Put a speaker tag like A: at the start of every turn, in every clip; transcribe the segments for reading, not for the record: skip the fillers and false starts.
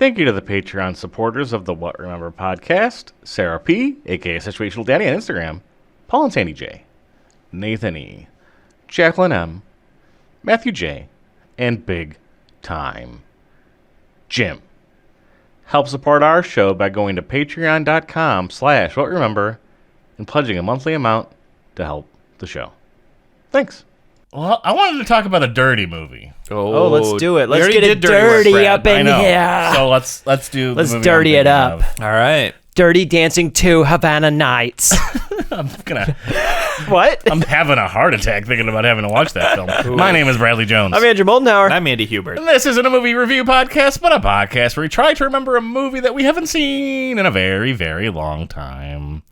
A: Thank you to the Patreon supporters of the What Remember podcast, Sarah P., a.k.a. Situational Daddy on Instagram, Paul and Sandy J., Nathan E., Jacqueline M., Matthew J., and Big Time Jim. Help support our show by going to patreon.com/whatremember and pledging a monthly amount to help the show. Thanks.
B: Well, I wanted to talk about a dirty movie.
C: Oh, let's do it. Let's get it
D: dirty
C: dirty
D: up
C: in
D: in
C: here.
B: So let's do.
C: Let's
B: the movie
C: dirty it up.
B: of.
D: All right.
C: Dirty Dancing 2 Havana Nights.
B: I'm
C: What?
B: I'm having a heart attack thinking about having to watch that film. My name is Bradley Jones.
C: I'm Andrew Moldenhauer.
D: I'm Andy Hubert.
B: And this isn't a movie review podcast, but a podcast where we try to remember a movie that we haven't seen in a very, very long time.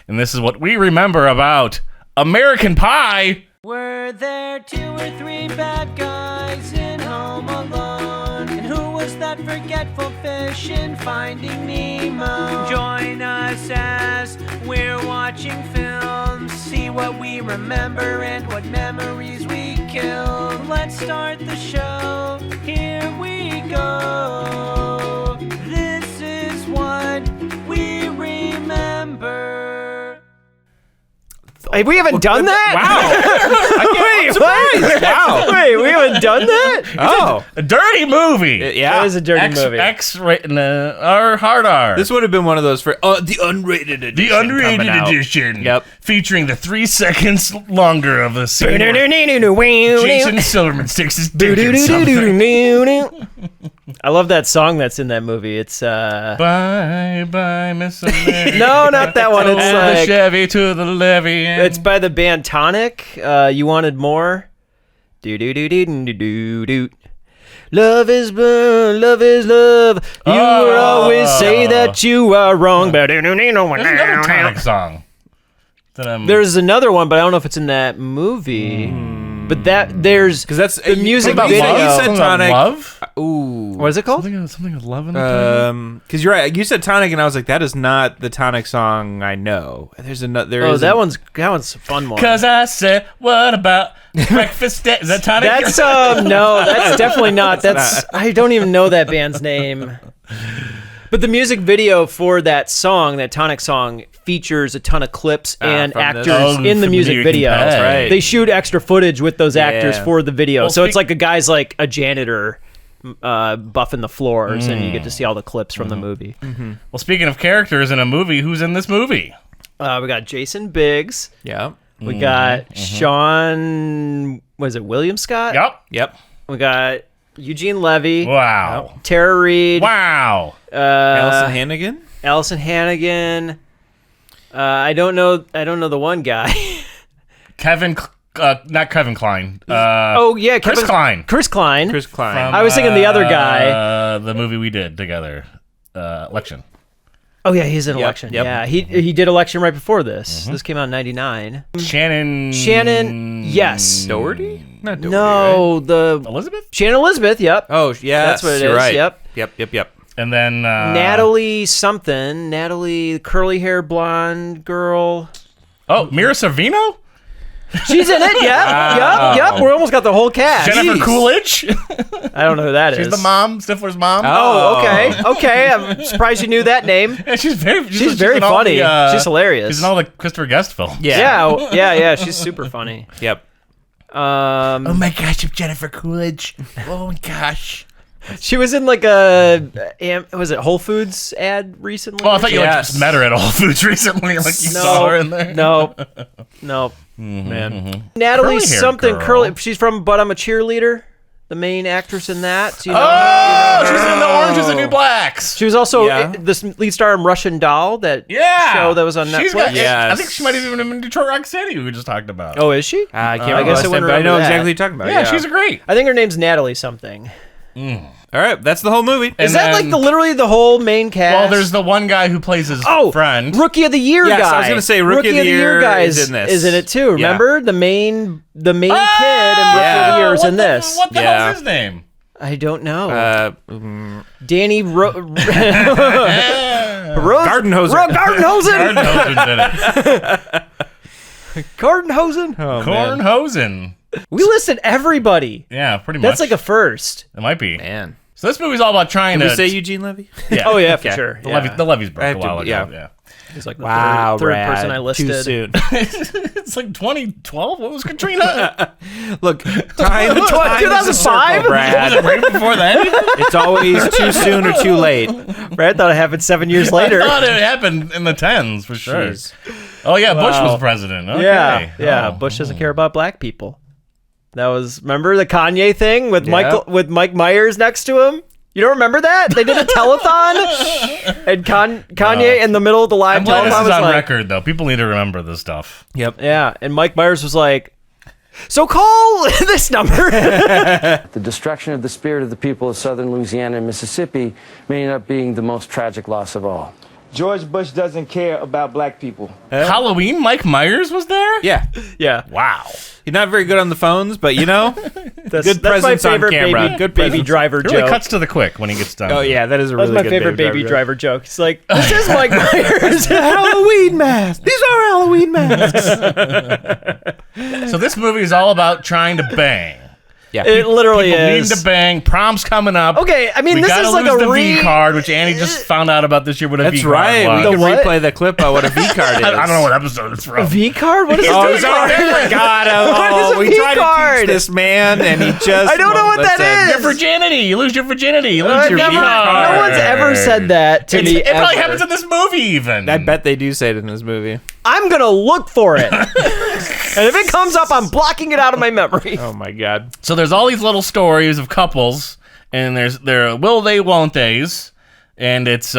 B: And this is what we remember about American Pie.
E: Were there 2 or 3 bad guys in Home Alone? And who was that forgetful fish in Finding Nemo? Join us as we're watching films. See what we remember and what memories we kill. Let's start the show. Here we go. This is what we remember.
C: Hey, we haven't done that?
D: Wow.
C: Wait, what?
D: Wow.
C: Wait, we haven't done that?
D: Oh.
B: A dirty movie.
D: Yeah.
C: That is a dirty movie.
B: X-rated, or hard R.
D: This would have been one of those for the unrated edition.
B: The unrated
D: coming out.
B: edition.
D: Yep.
B: Featuring the 3 seconds longer of the scene where Jason Silverman sticks his dick in something.
C: I love that song that's in that movie. It's
B: Bye, bye, Miss America.
C: no, not that one. It's
B: the
C: like
B: Chevy to the levee.
C: it's by the band Tonic. You Wanted More. Do do do do do do do. Love is blue, love is love. You will always say that you are wrong.
B: There's another Tonic song.
C: There's another one, but I don't know if it's in that movie. But there's
D: Because that's
C: the music
B: About
C: video.
B: love?
D: You said
B: Something about
D: Tonic.
B: love?
D: Ooh.
C: What is it called?
B: Something with love in it.
D: Because you're right. You said Tonic, and I was like, that is not the Tonic song I know. There's another.
C: Oh, that one's a fun one.
B: Because I said, what about breakfast? Is that Tonic?
C: That's no, that's definitely not. That's I don't even know that band's name. But the music video for that song, that Tonic song, features a ton of clips and
D: from
C: actors
D: this.
C: in the music
B: American
C: video.
B: Pie. That's
D: right.
C: They shoot extra footage with those actors for the video.
B: Well,
C: So it's like a guy's like a janitor buffing the floors, and you get to see all the clips from the movie.
B: Well, speaking of characters in a movie, who's in this movie?
C: We got Jason Biggs.
D: Yeah.
C: We got Sean, was it William Scott?
D: Yep.
C: We got Eugene Levy.
B: Wow.
C: Tara Reid.
B: Wow.
D: Allison Hannigan.
C: Allison Hannigan. I don't know the one guy.
B: Not Kevin Klein.
C: Oh yeah,
B: Chris Klein.
C: Chris Klein.
D: Chris Klein.
C: I was thinking the other guy.
B: The movie we did together. Election.
C: Oh yeah, he's in Election.
D: Yep.
C: Yeah, he did Election right before this. This came out in '99. Shannon. Yes.
D: Doherty? Not Doherty.
C: No,
D: Right?
C: the
B: Elizabeth?
C: Shannon Elizabeth. Yep.
D: Oh, yeah.
C: That's what it
D: you're
C: is,
D: Right.
C: yep.
D: Yep.
B: And then
C: Natalie something. Natalie, curly hair blonde girl.
B: Oh, Mira Sorvino?
C: She's in it. Yep. We almost got the whole cast.
B: Jennifer Coolidge?
C: I don't know who that is.
B: She's the mom, Stifler's mom.
C: Oh, okay. I'm surprised you knew that name.
B: Yeah, she's very
C: very
B: in all
C: funny.
B: the,
C: She's hilarious.
B: She's in all the Christopher Guest films.
C: Yeah. She's super funny.
D: Yep.
B: Oh my gosh, I'm Jennifer Coolidge. Oh my gosh.
C: She was in like a was it Whole Foods ad recently?
B: Well, I thought you just met her at Whole Foods recently. Like you saw her in there.
C: No.
D: Man.
C: Natalie
B: Curly-haired
C: something
B: girl.
C: curly. She's from But I'm a Cheerleader. The main actress in that. Do you know?
B: Oh, she's in the Orange is the New Blacks.
C: She was also
D: Yeah.
C: the lead star in Russian Doll, that show that was on Netflix.
B: She's got,
D: Yes.
B: I think she might have even been in Detroit Rock City, we just talked about.
C: Oh, is she?
D: I can't
C: I
D: remember
C: guess
D: last
C: I wouldn't
D: time, but I know
C: remember that.
D: exactly what you're talking about.
B: yeah, she's great.
C: I think her name's Natalie something.
D: All right, that's the whole movie.
C: Is that like literally the whole main cast?
B: Well, there's the one guy who plays his friend.
C: Rookie of the Year
D: Yes,
C: guy.
D: I was gonna say Rookie of the Year
C: guy
D: is in this.
C: Is in it too.
D: Yeah.
C: Remember the main kid in Rookie of the Year is in this.
B: What the hell's his name?
C: I don't know.
D: Gardenhoser.
C: Danny
D: Gardenhoser.
C: Gardenhosen.
D: Oh, man.
B: Cornhosen.
C: We listed everybody.
B: Yeah, pretty much.
C: That's like a first.
B: It might be.
D: Man.
B: So this movie's all about trying
D: Did
B: to
D: we say Eugene Levy?
B: Yeah.
C: Oh yeah, for
D: Okay.
C: sure.
B: The levees broke a while ago.
D: yeah.
B: Yeah.
C: He's like the
D: Wow,
C: third
D: Brad.
C: person I listed.
D: Too soon.
B: It's like 2012. What was Katrina?
D: Look, time
C: 2005?
B: Was
D: Brad.
B: it right before that?
D: It's always too soon or too late.
C: Brad thought it happened 7 years later.
B: I thought it happened in the 10s for sure.
D: Jeez.
B: Oh yeah, Bush
C: Wow.
B: was president. Okay.
C: Yeah.
B: Oh.
C: Bush doesn't care about black people. That was, remember the Kanye thing with
D: Yeah.
C: Mike Myers next to him? You don't remember that? They did a telethon, and Kanye in the middle of the live
B: I'm glad
C: telethon
B: this is
C: was
B: on
C: like,
B: record though. People need to remember this stuff.
D: Yep.
C: yeah, and Mike Myers was like, so call this number.
F: The destruction of the spirit of the people of southern Louisiana and Mississippi may end up being the most tragic loss of all.
G: George Bush doesn't care about black people.
B: Halloween, Mike Myers was there?
D: Yeah.
C: Yeah,
B: Wow.
D: He's not very good on the phones, but
C: that's
D: Good
C: my
D: presence on
C: favorite
D: camera.
C: baby,
D: Good
C: baby
D: presence.
C: driver
B: It really
C: joke.
B: cuts to the quick when he gets done.
D: oh yeah, that is a
C: That's
D: really
C: my
D: good
C: favorite baby
D: joke.
C: driver joke. It's like, this is Mike Myers.
D: Halloween masks. These are Halloween masks.
B: So this movie is all about trying to bang.
D: Yeah.
C: It literally
B: People
C: is.
B: needing to bang. Prom's coming up.
C: Okay, I mean,
B: We
C: this
B: gotta
C: is like
B: lose
C: a
B: the V card, which Andy just found out about this year. What a
D: That's
B: V card
D: right.
B: was.
D: We can
C: what?
D: replay the clip about what a V card is.
B: I don't know what episode it's from.
C: A V card? What is
D: Oh,
C: a V
D: sorry,
C: card?
D: I forgot.
C: What is a
D: we
C: V
D: tried to
C: card?
D: teach this man, and he just
C: I don't know
D: won't
C: what that
D: listen.
C: is.
B: Your virginity. You lose your virginity. You lose
C: I've
B: your
C: never,
B: V card.
C: no one's ever said that to me.
B: It probably
C: ever.
B: happens in this movie even.
D: I bet they do say it in this movie.
C: I'm gonna look for it, and if it comes up, I'm blocking it out of my memory.
D: Oh my god.
B: So there's all these little stories of couples, and there are will they, won't they's, and it's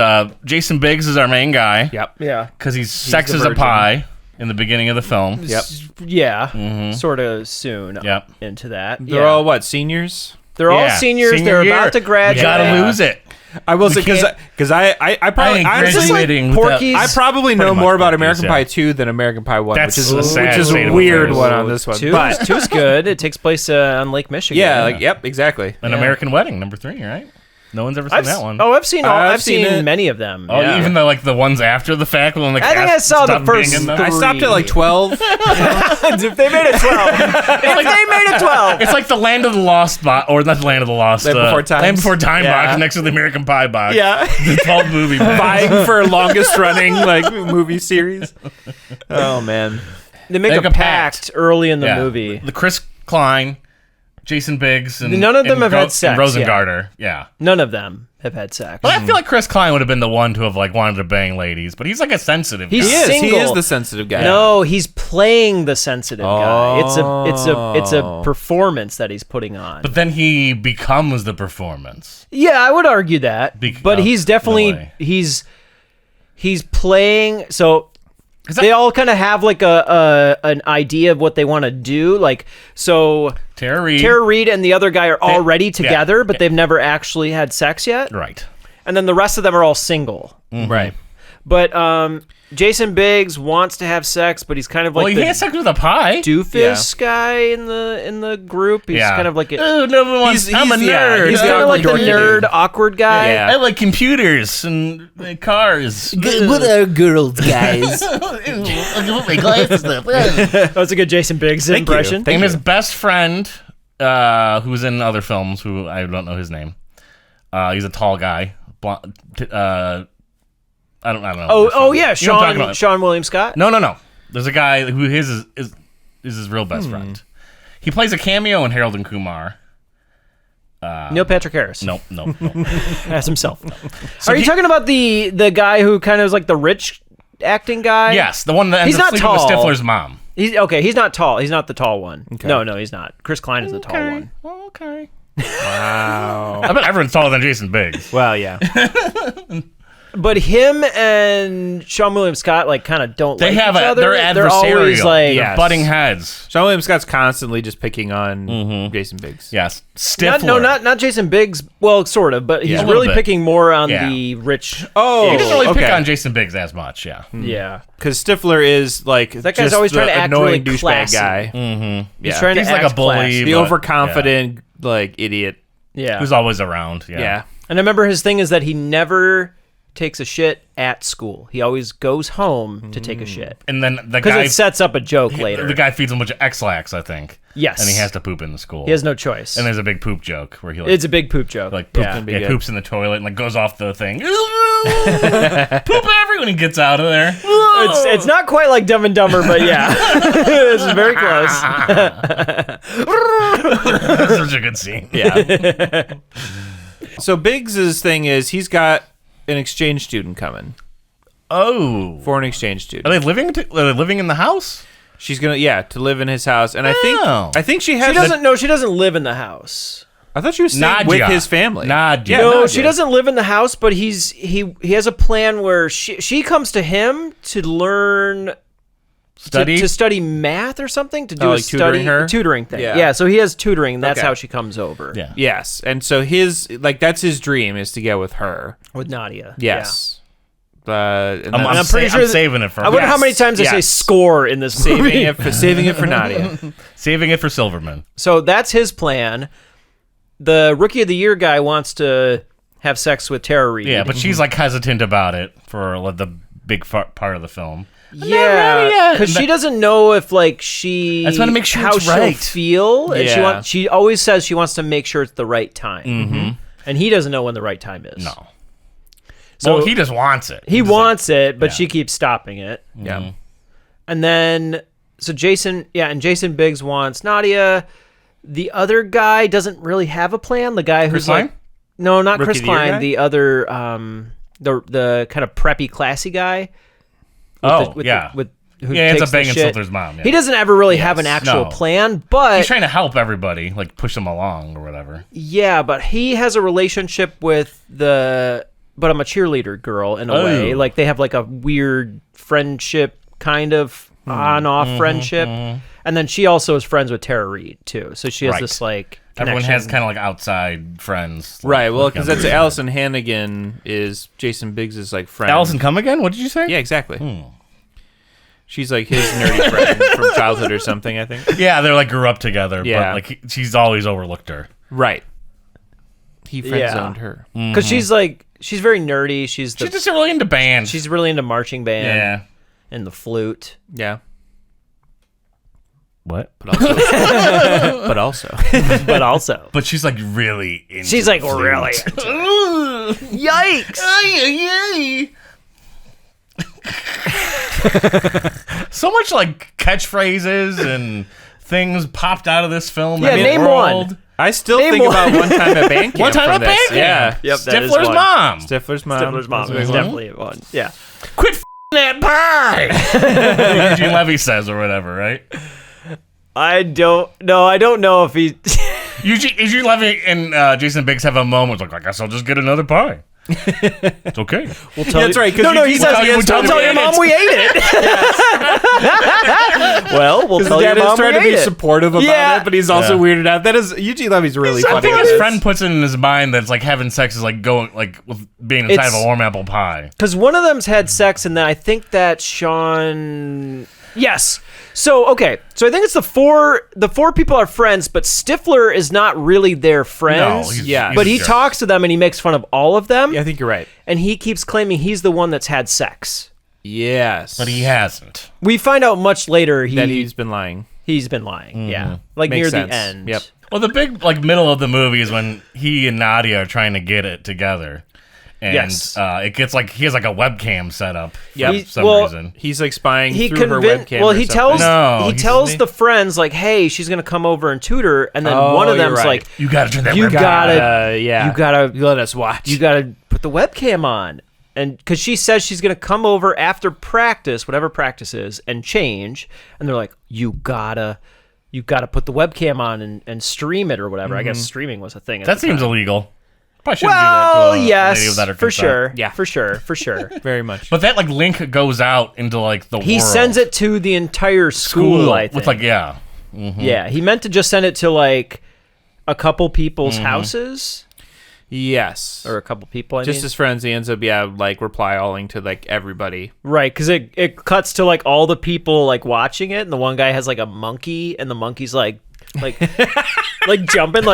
B: Jason Biggs is our main guy.
D: Yep.
C: Yeah,
B: Because he's sex
D: the
B: is a
D: virgin.
B: pie in the beginning of the film.
D: Yep.
C: yeah, sort of soon.
B: Yep.
C: Into that.
D: They're all what, seniors?
C: They're all
B: Yeah,
C: seniors.
B: senior
C: They're
B: year.
C: about to graduate.
B: We gotta lose it.
D: I will say
B: can't-
D: because I probably
B: ain't
D: honestly
B: graduating
C: like
B: without-
C: Porky's-
D: I probably know
B: Pretty much
D: more about
B: Porky's,
D: American
B: yeah.
D: Pie 2 than American Pie 1,
B: That's
D: which
B: a
D: is
B: sad
D: a
B: state of
D: weird
B: affairs.
D: one on this one. But
C: Two's good. It takes place on Lake Michigan.
D: yeah, like yep, exactly.
B: An American Wedding, number 3, right? No one's ever seen that one.
C: Oh, I've seen
D: I've seen
C: seen
D: it.
C: many of them.
B: Oh,
C: yeah.
B: even the ones after the fact when the
C: I think
B: cast
C: I saw the
B: stopped
C: first
B: being in them?
D: I stopped at like 12.
C: if they made it 12. If they made it 12.
B: It's like the Land of the Lost box, or not the Land of the Lost.
D: Land Before Time.
B: Land Before Time
D: Yeah.
B: box next to the American Pie box.
C: Yeah.
B: The 12 movie box.
D: Vying for longest running like movie series. Oh man.
C: They make
B: Make
C: a
B: a pact.
C: pact early in the
B: Yeah.
C: movie.
B: The Chris Klein, Jason Biggs, and
C: None of them
B: and
C: have had sex,
B: and Rosengarter. Yeah.
C: None of them have had sex.
B: But I feel like Chris Klein would have been the one to have like wanted to bang ladies, but he's like a sensitive
C: He's
B: guy.
D: He is. He
C: single.
D: is the sensitive guy.
C: No, he's playing the sensitive guy. It's a
D: Oh.
C: performance that he's putting on.
B: But then he becomes the performance.
C: Yeah, I would argue that. But he's
B: in a
C: definitely
B: way.
C: he's playing. So
B: 'Cause
C: they all kind of have like an idea of what they want to do. Like so,
B: Tara Reid.
C: Tara Reid and the other guy are already
B: yeah.
C: together, but they've never actually had sex yet.
B: Right.
C: And then the rest of them are all single.
D: Right.
C: But Jason Biggs wants to have sex, but he's kind of like
B: Well, he
C: the
B: had sex with a pie.
C: doofus guy in the group. He's
B: Yeah.
C: kind of like
B: Oh, no one wants. I'm a
D: he's- yeah,
B: nerd.
D: he's
C: he's
D: the
C: kind of like the
D: awkward
C: nerd,
D: dude.
C: awkward guy.
D: Yeah.
B: I like computers and cars.
D: What are girls, guys?
B: my glasses up.
C: That was a good Jason Biggs impression.
B: And his best friend, who's in other films, who I don't know his name. He's a tall guy. I don't know.
C: Oh yeah,
B: You know what I'm talking about.
C: Sean William Scott.
B: No. There's a guy who his is his real best friend. He plays a cameo in Harold and Kumar.
C: Neil Patrick Harris.
B: Nope.
C: As himself. Are you talking about the guy who kind of is like the rich acting guy?
B: Yes, the one that ends
C: He's
B: up
C: not
B: sleeping with
C: tall.
B: Stifler's mom.
C: He's okay. He's not tall. He's not the tall one. No, he's not. Chris Klein is the tall one.
B: Okay.
D: Wow.
B: I bet everyone's taller than Jason Biggs.
D: Well, yeah.
C: But him and Sean William Scott like kind of don't
B: They
C: like
B: have
C: each other.
B: they're
C: They're always
B: adversarial.
C: like
B: They're
D: Yes.
B: butting heads.
D: Sean William Scott's constantly just picking on Jason Biggs.
B: Yes. Stifler.
C: not Jason Biggs. Well, sort of, but he's
B: Yeah. A little
C: really
B: bit.
C: picking more on
B: Yeah.
C: the rich.
D: Oh,
B: He doesn't really pick
D: okay.
B: on Jason Biggs as much. Yeah.
C: Yeah,
D: Because Stifler is like
C: that guy's
D: just
C: always
D: the
C: trying to act
D: annoying
C: really
D: douchebag
C: classy.
D: guy.
C: He's
D: Yeah.
C: trying to
B: He's like
C: act
B: a bully.
C: classy.
D: The
B: but-
D: overconfident like idiot.
C: Yeah,
B: Who's always around. Yeah.
D: Yeah.
C: and I remember his thing is that he never takes a shit at school. He always goes home to take a shit.
B: And then the
C: Because
B: guy
C: it sets up a joke later.
B: The guy feeds him a bunch of X-Lax, I think.
C: Yes.
B: And he has to poop in the school.
C: He has no choice.
B: And there's a big poop joke where he
C: It's a big poop joke.
B: poops in the toilet and goes off the thing. Poop everywhere when he gets out of there.
C: It's not quite like Dumb and Dumber, but yeah. It's very close.
B: That's such a good scene.
C: Yeah.
D: So Biggs's thing is he's got an exchange student coming.
B: Oh.
D: Foreign exchange student.
B: Are they living in the house?
D: She's gonna to live in his house, and
B: Oh.
D: I think she has.
C: She doesn't live in the house.
D: I thought she was staying with his family.
B: Nadia.
C: No,
D: Nadia.
C: she doesn't live in the house, but he has a plan where she comes to him to learn to study math or something, to do a tutoring thing. Yeah, so he has tutoring. That's how she comes over.
B: Yeah.
D: Yes, and so that's his dream is to get with her.
C: With Nadia.
D: Yes.
B: I'm
C: pretty sure
B: I'm saving it for
C: I wonder how many times I say score in this movie.
D: saving it for Nadia.
B: Saving it for Silverman.
C: So that's his plan. The Rookie of the Year guy wants to have sex with Tara Reid.
B: Yeah, but she's hesitant about it for the big part of the film.
C: Yeah, because she doesn't know if she.
B: I just want to make sure
C: how
B: it's right.
C: she'll feel, and
D: Yeah.
C: she always says she wants to make sure it's the right time, and he doesn't know when the right time is.
B: No.
C: So
B: he just wants it.
C: He wants it, but she keeps stopping it.
D: Yeah.
C: And then Jason Biggs wants Nadia. The other guy doesn't really have a plan. The guy who's
B: Klein?
C: no, not
D: Rookie
C: Chris
D: of the Year
C: Klein.
D: guy?
C: The other, the kind of preppy, classy guy. Who
B: it's
C: takes
B: a banging
C: the shit.
B: Stilter's mom. Yeah.
C: He doesn't ever really have an actual
B: No.
C: plan, but
B: He's trying to help everybody, push them along or whatever.
C: yeah, but he has a relationship with but I'm a cheerleader girl in a way.
B: Oh.
C: They have a weird friendship, kind of on-off friendship. And then she also is friends with Tara Reid too. So she has
B: Right.
C: this
B: Everyone has
C: connection.
B: kind of outside friends.
D: Right. Well, because that's
B: Allison.
D: Allison Hannigan is Jason Biggs's friend.
B: Allison come again? What did you say?
D: Yeah, exactly. She's his nerdy friend from childhood or something, I think.
B: Yeah, they're grew up together.
D: Yeah.
B: But she's always overlooked her.
D: Right. He friend zoned her.
C: Because she's she's very nerdy. She's
B: just really into bands.
C: She's really into marching band.
B: Yeah.
C: And the flute.
D: Yeah.
B: What?
D: But also.
C: But also.
B: But she's really into
C: She's
B: the
C: really
B: flute.
C: Yikes!
B: So much catchphrases and things popped out of this film.
C: Yeah, name
B: world.
C: one.
D: I still
C: Name
D: think
C: one.
D: about one time at band camp.
B: One time
D: from
B: at
D: this.
B: band
D: Yeah.
B: camp.
C: Yep, that is
B: Stifler's
C: one.
B: mom.
D: Stifler's mom.
C: Stifler's mom is definitely one. Yeah.
B: Quit that pie. Eugene Levy says or whatever, right?
C: I don't know if he.
B: Eugene Levy and Jason Biggs have a moment I guess I'll just get another pie. It's okay.
C: We'll tell
D: That's
C: you.
D: right.
C: No, he says,
B: we'll
C: "Don't tell your mom we ate it." Well, we'll tell your
D: Dad is
C: mom
D: trying
C: we
D: to be
C: ate it.
D: supportive about
C: Yeah.
D: it, but he's also weirded out. That is Eugene Levy's really
B: I
D: funny.
B: think his friend puts it in his mind that it's having sex is going with being inside of a warm apple pie.
C: Because one of them's had sex, and then I think that Sean. Yes. So okay. So I think it's the four people are friends, but Stifler is not really their friends.
B: No, he's
D: Yeah.
B: a
C: But he
B: jerk.
C: talks to them and he makes fun of all of them.
D: Yeah, I think you're right.
C: And he keeps claiming he's the one that's had sex.
D: Yes.
B: But he hasn't.
C: We find out much later
D: that he's been lying.
C: he's been lying. Yeah.
D: Makes
C: Near
D: sense.
C: the end.
D: Yep.
B: Well, the big middle of the movie is when he and Nadia are trying to get it together. And
C: Yes.
B: it gets he has a webcam set up for
D: Yep.
B: some reason.
D: He's spying
C: He
D: through her webcam.
C: Well,
D: or
C: he
D: something.
C: tells
B: No,
C: he
B: he's-
C: tells the friends hey, she's gonna come over and tutor, and then one of
D: you're
C: them's
D: right.
B: You gotta turn that
C: you
B: webcam
C: gotta,
D: yeah.
C: you gotta
D: let us watch.
C: you gotta put the webcam on, and because she says she's gonna come over after practice, whatever practice is, and change, and they're like, you gotta put the webcam on and stream it or whatever. I guess streaming was a thing. At
B: That
C: the
B: seems
C: time.
B: illegal. Probably shouldn't
C: Well,
B: do that to a lady
C: yes,
B: without her
C: for
B: consent.
C: sure.
D: Yeah.
C: for sure.
D: very much.
B: But that link goes out into the
C: He
B: world.
C: sends it to the entire school. I think.
B: with
C: Yeah, he meant to just send it to a couple people's houses
D: yes.
C: or a couple people. I
D: just
C: mean.
D: his friends, he ends up reply alling to everybody.
C: Right, because it cuts to all the people watching it, and the one guy has a monkey, and the monkey's like jumping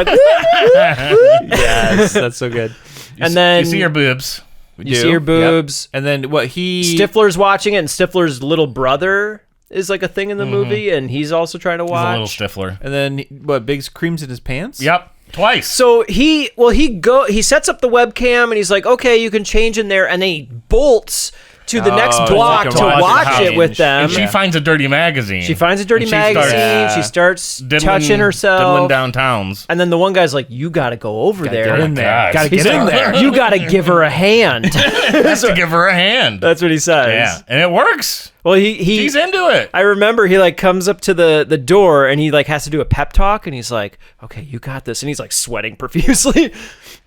D: Yes, that's so good.
C: and then
B: you see her boobs.
C: You see her boobs.
D: Yep. And then what
C: Stifler's watching it, and Stifler's little brother is like a thing in the movie, and he's also trying to watch.
B: He's a little Stifler.
D: And then Biggs creams in his pants?
B: Yep. Twice.
C: So he sets up the webcam, and he's like, okay, you can change in there, and then he bolts to the next block to watch it with them.
B: And she finds a dirty magazine.
C: She starts touching herself.
B: Diddling downtowns.
C: And then the one guy's like, you got to go over there.
B: Get in there.
D: Gotta get in there.
C: You got to give her a hand.
B: Has to give her a hand.
C: That's what he says.
B: Yeah. And it works.
C: Well,
B: he's into it.
C: I remember he like comes up to the door and he like has to do a pep talk, and he's like, okay, you got this. And he's like sweating profusely.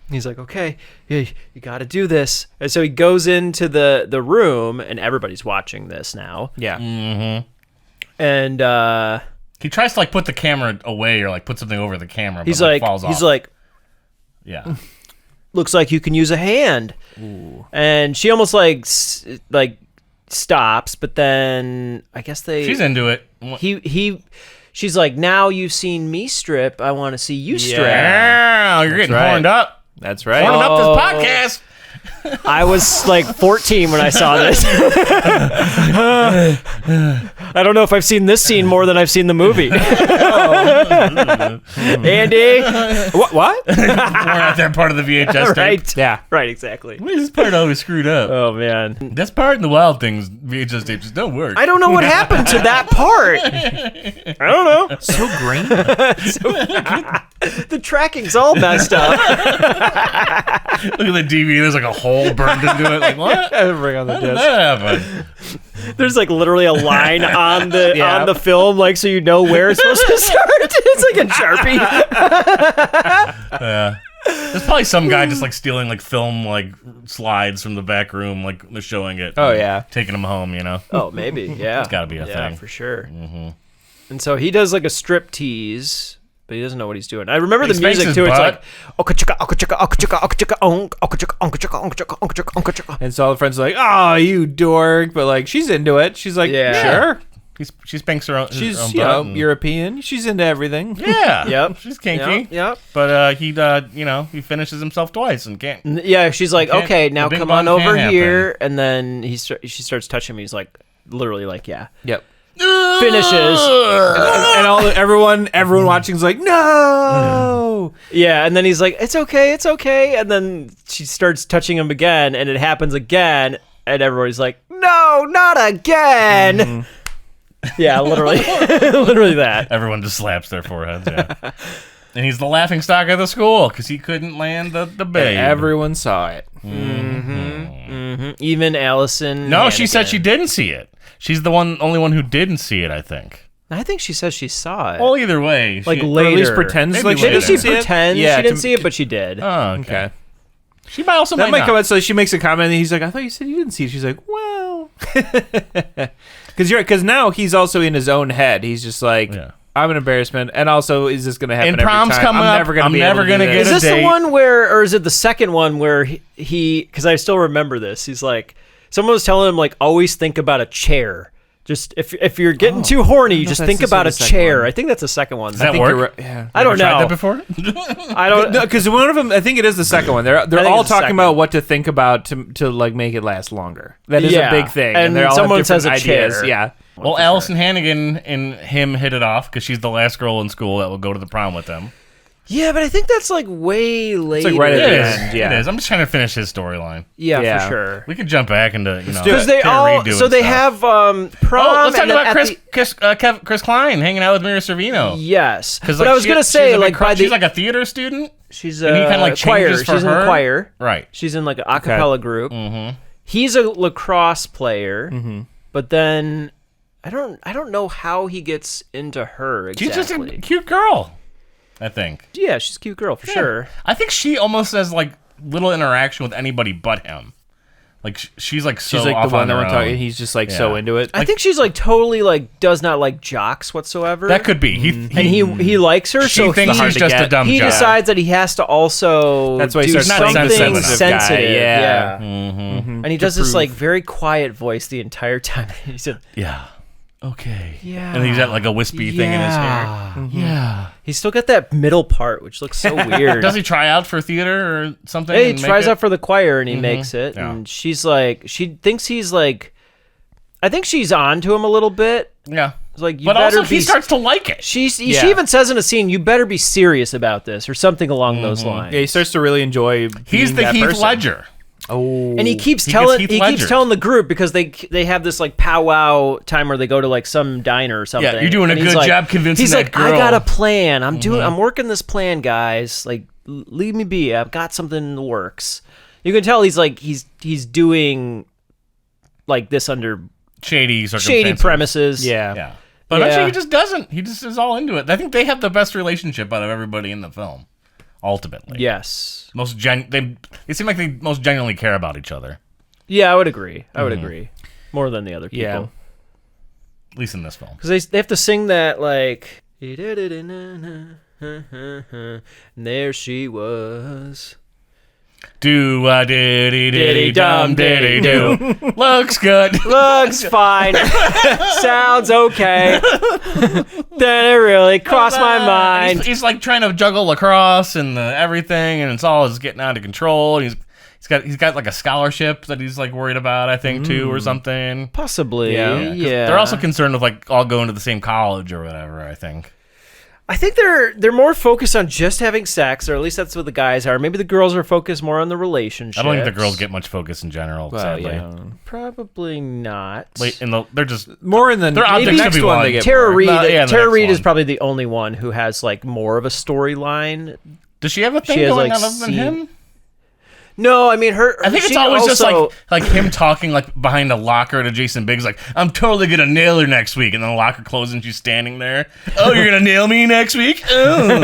C: He's like, okay, you got to do this. And so he goes into the room, and everybody's watching this now.
D: Yeah.
B: Mm-hmm.
C: And
B: he tries to like put the camera away or like put something over the camera, but
C: he's
B: like falls off.
C: He's like,
B: yeah.
C: Looks like you can use a hand. Ooh. And she almost like stops, but then I guess she's
B: into it.
C: She's like, now you've seen me strip, I want to see you strip.
B: Yeah, you're getting horned up.
D: That's right.
B: Horning up this podcast.
C: I was like 14 when I saw this. I don't know if I've seen this scene more than I've seen the movie. Andy? What?
B: We're not that part of the VHS tape.
C: Right.
D: Yeah.
C: Right, exactly.
B: This part always screwed up.
C: Oh, man.
B: This part in the Wild Things VHS tapes just don't work.
C: I don't know what happened to that part. I don't know.
D: So green.
C: The tracking's all messed up.
B: Look at the DVD. There's like a hole burned into it. Like, what?
C: Bring on the
B: How did
C: disc.
B: that happen?
C: There's like literally a line on the film, like so you know where it's supposed to start. It's like a Sharpie.
B: Yeah. There's probably some guy just like stealing like film like slides from the back room, like they're showing it.
D: Oh yeah,
B: taking them home. You know.
C: Oh maybe yeah.
B: It's got to be a thing.
C: Yeah, for sure. Mm-hmm. And so he does like a strip tease. But he doesn't know what he's doing. I remember the music too. It's like
D: and so all the friends are like, "Oh, you dork!" But like, she's into it. She's like, "Sure."
B: She spanks her own.
D: She's
B: own
D: European. She's into everything.
B: Yeah.
C: Yep.
B: She's kinky.
C: Yep.
B: But he finishes himself twice and can't.
C: Yeah. She's like, okay, now come on over here, and then she starts touching me. He's like, literally, like, yeah.
D: Yep.
C: Finishes
D: and everyone watching's like, no.
C: Yeah, and then he's like, it's okay, and then she starts touching him again, and it happens again, and everybody's like, no, not again. Mm-hmm. Yeah, literally literally that.
B: Everyone just slaps their foreheads. Yeah. And he's the laughing stock of the school because he couldn't land the babe.
D: Everyone saw it.
C: Mm-hmm. Mm-hmm. Even Allison.
B: No, she said she didn't see it. She's the only one who didn't see it, I think.
C: I think she says she saw it.
B: Well, either way.
C: Like later.
D: Or at least pretends like
C: maybe
D: she
C: pretends she didn't see it, but she did.
B: Oh, okay. She might also
D: that might
B: not.
D: come out. So she makes a comment, and he's like, "I thought you said you didn't see it." She's like, "Well," because now he's also in his own head. He's just like, "I'm an embarrassment," and also, is this going to happen?
B: And prom's
D: every time?
B: coming up. I'm never going to get a date.
C: Is this the one where, or is it the second one where he? Because I still remember this. He's like, someone was telling him like, always think about a chair. Just if you're getting too horny, just think about a chair. I think that's the second one.
B: Does that work?
D: Yeah.
C: I don't know.
B: Tried that before?
C: I don't know
D: because one of them. I think it is the second one. They're all talking about what to think about to like make it last longer. That is a big thing.
C: And
D: they all
C: someone
D: have
C: says a
D: ideas.
C: chair.
D: Yeah.
B: Well, Allison Hannigan and him hit it off because she's the last girl in school that will go to the prom with them.
C: Yeah, but I think that's like way later.
D: It's like right at the end.
B: Yeah, it is. I'm just trying to finish his storyline.
C: Yeah, for sure.
B: We could jump back into
C: because they all. So they have prom.
B: Let's talk about Chris Klein hanging out with Mira Sorvino.
C: Yes,
B: because
C: I was gonna say like
B: she's like a theater student.
C: She's
B: and he kind of like
C: choir.
B: She's in
C: the choir.
B: Right.
C: She's in like an a cappella group.
B: Mm-hmm.
C: He's a lacrosse player, but then I don't know how he gets into her exactly.
B: She's just a cute girl, I think.
C: Yeah, she's a cute girl for sure.
B: I think she almost has like little interaction with anybody but him. Like she's like so
D: she's like
B: off
D: the one
B: on
D: that
B: her
D: we're
B: own.
D: talking. He's just like so into it.
C: I think she's like totally like does not like jocks whatsoever.
B: That could be.
C: He likes her.
B: She
C: so
B: thinks she's just a dumb
C: He
B: jock.
C: decides that he has to also
D: that's why he
C: do
D: starts playing
C: something
D: the sensitive guy.
C: Yeah.
B: Mm-hmm.
C: And he does this like very quiet voice the entire time. He said,
B: "Yeah, Okay.
C: Yeah.
B: And he's got like a wispy thing in his hair.
C: Yeah. He's still got that middle part, which looks so weird.
B: Does he try out for theater or something?
C: He
B: and
C: tries
B: make
C: out for the choir and he makes it.
B: Yeah.
C: And she's like, she thinks he's like, I think she's on to him a little bit.
B: Yeah.
C: It's like, you
B: But
C: better
B: also
C: be.
B: he starts to like it.
C: She even says in a scene, you better be serious about this or something along those lines.
D: Yeah, he starts to really enjoy.
B: He's
D: being
B: the
D: that
B: Heath
D: person.
B: Ledger.
D: Oh,
C: And he keeps
B: He
C: telling
B: gets Heath Ledger.
C: the group because they have this like powwow time where they go to like some diner or something.
B: Yeah, you're doing a
C: And he's
B: good
C: like-
B: job convincing
C: He's
B: that
C: like,
B: girl.
C: I got a plan. I'm working this plan, guys. Like, leave me be. I've got something in the works. You can tell he's like he's doing like this under
B: shady
C: premises.
B: Yeah. But eventually he just doesn't. He just is all into it. I think they have the best relationship out of everybody in the film. Ultimately.
C: Yes.
B: They seem like they most genuinely care about each other.
C: Yeah, I would agree. I would agree. More than the other people.
D: Yeah.
B: At least in this film.
C: Because they have to sing that like and there she was.
B: Do a diddy diddy dum diddy do. Looks good.
C: Looks fine. Sounds okay. Then it really crossed my mind.
B: He's like trying to juggle lacrosse and everything, and it's all is getting out of control. He's got like a scholarship that he's like worried about, I think, too, or something.
C: Possibly.
B: Yeah. 'Cause
C: Yeah.
B: They're also concerned with like all going to the same college or whatever, I think.
C: I think they're more focused on just having sex, or at least that's what the guys are. Maybe the girls are focused more on the relationship.
B: I don't think the girls get much focus in general, sadly.
D: yeah.
C: Probably not.
B: They're just
D: more in the
B: They're
D: maybe
B: objects to
D: next
B: be
D: one
B: won.
D: they get
C: Tara
D: more.
C: Reid.
B: No, yeah, the
C: Tara
B: next
C: Reid is
B: one.
C: probably the only one who has like more of a storyline.
B: Does she have a thing
C: She has,
B: going
C: like,
B: on other than him?
C: No, I mean her.
B: I think it's
C: she
B: always just
C: also-
B: like him talking like behind a locker to Jason Biggs, like, I'm totally gonna nail her next week, and then the locker closes and she's standing there. Oh, you're gonna nail me next week? Oh. And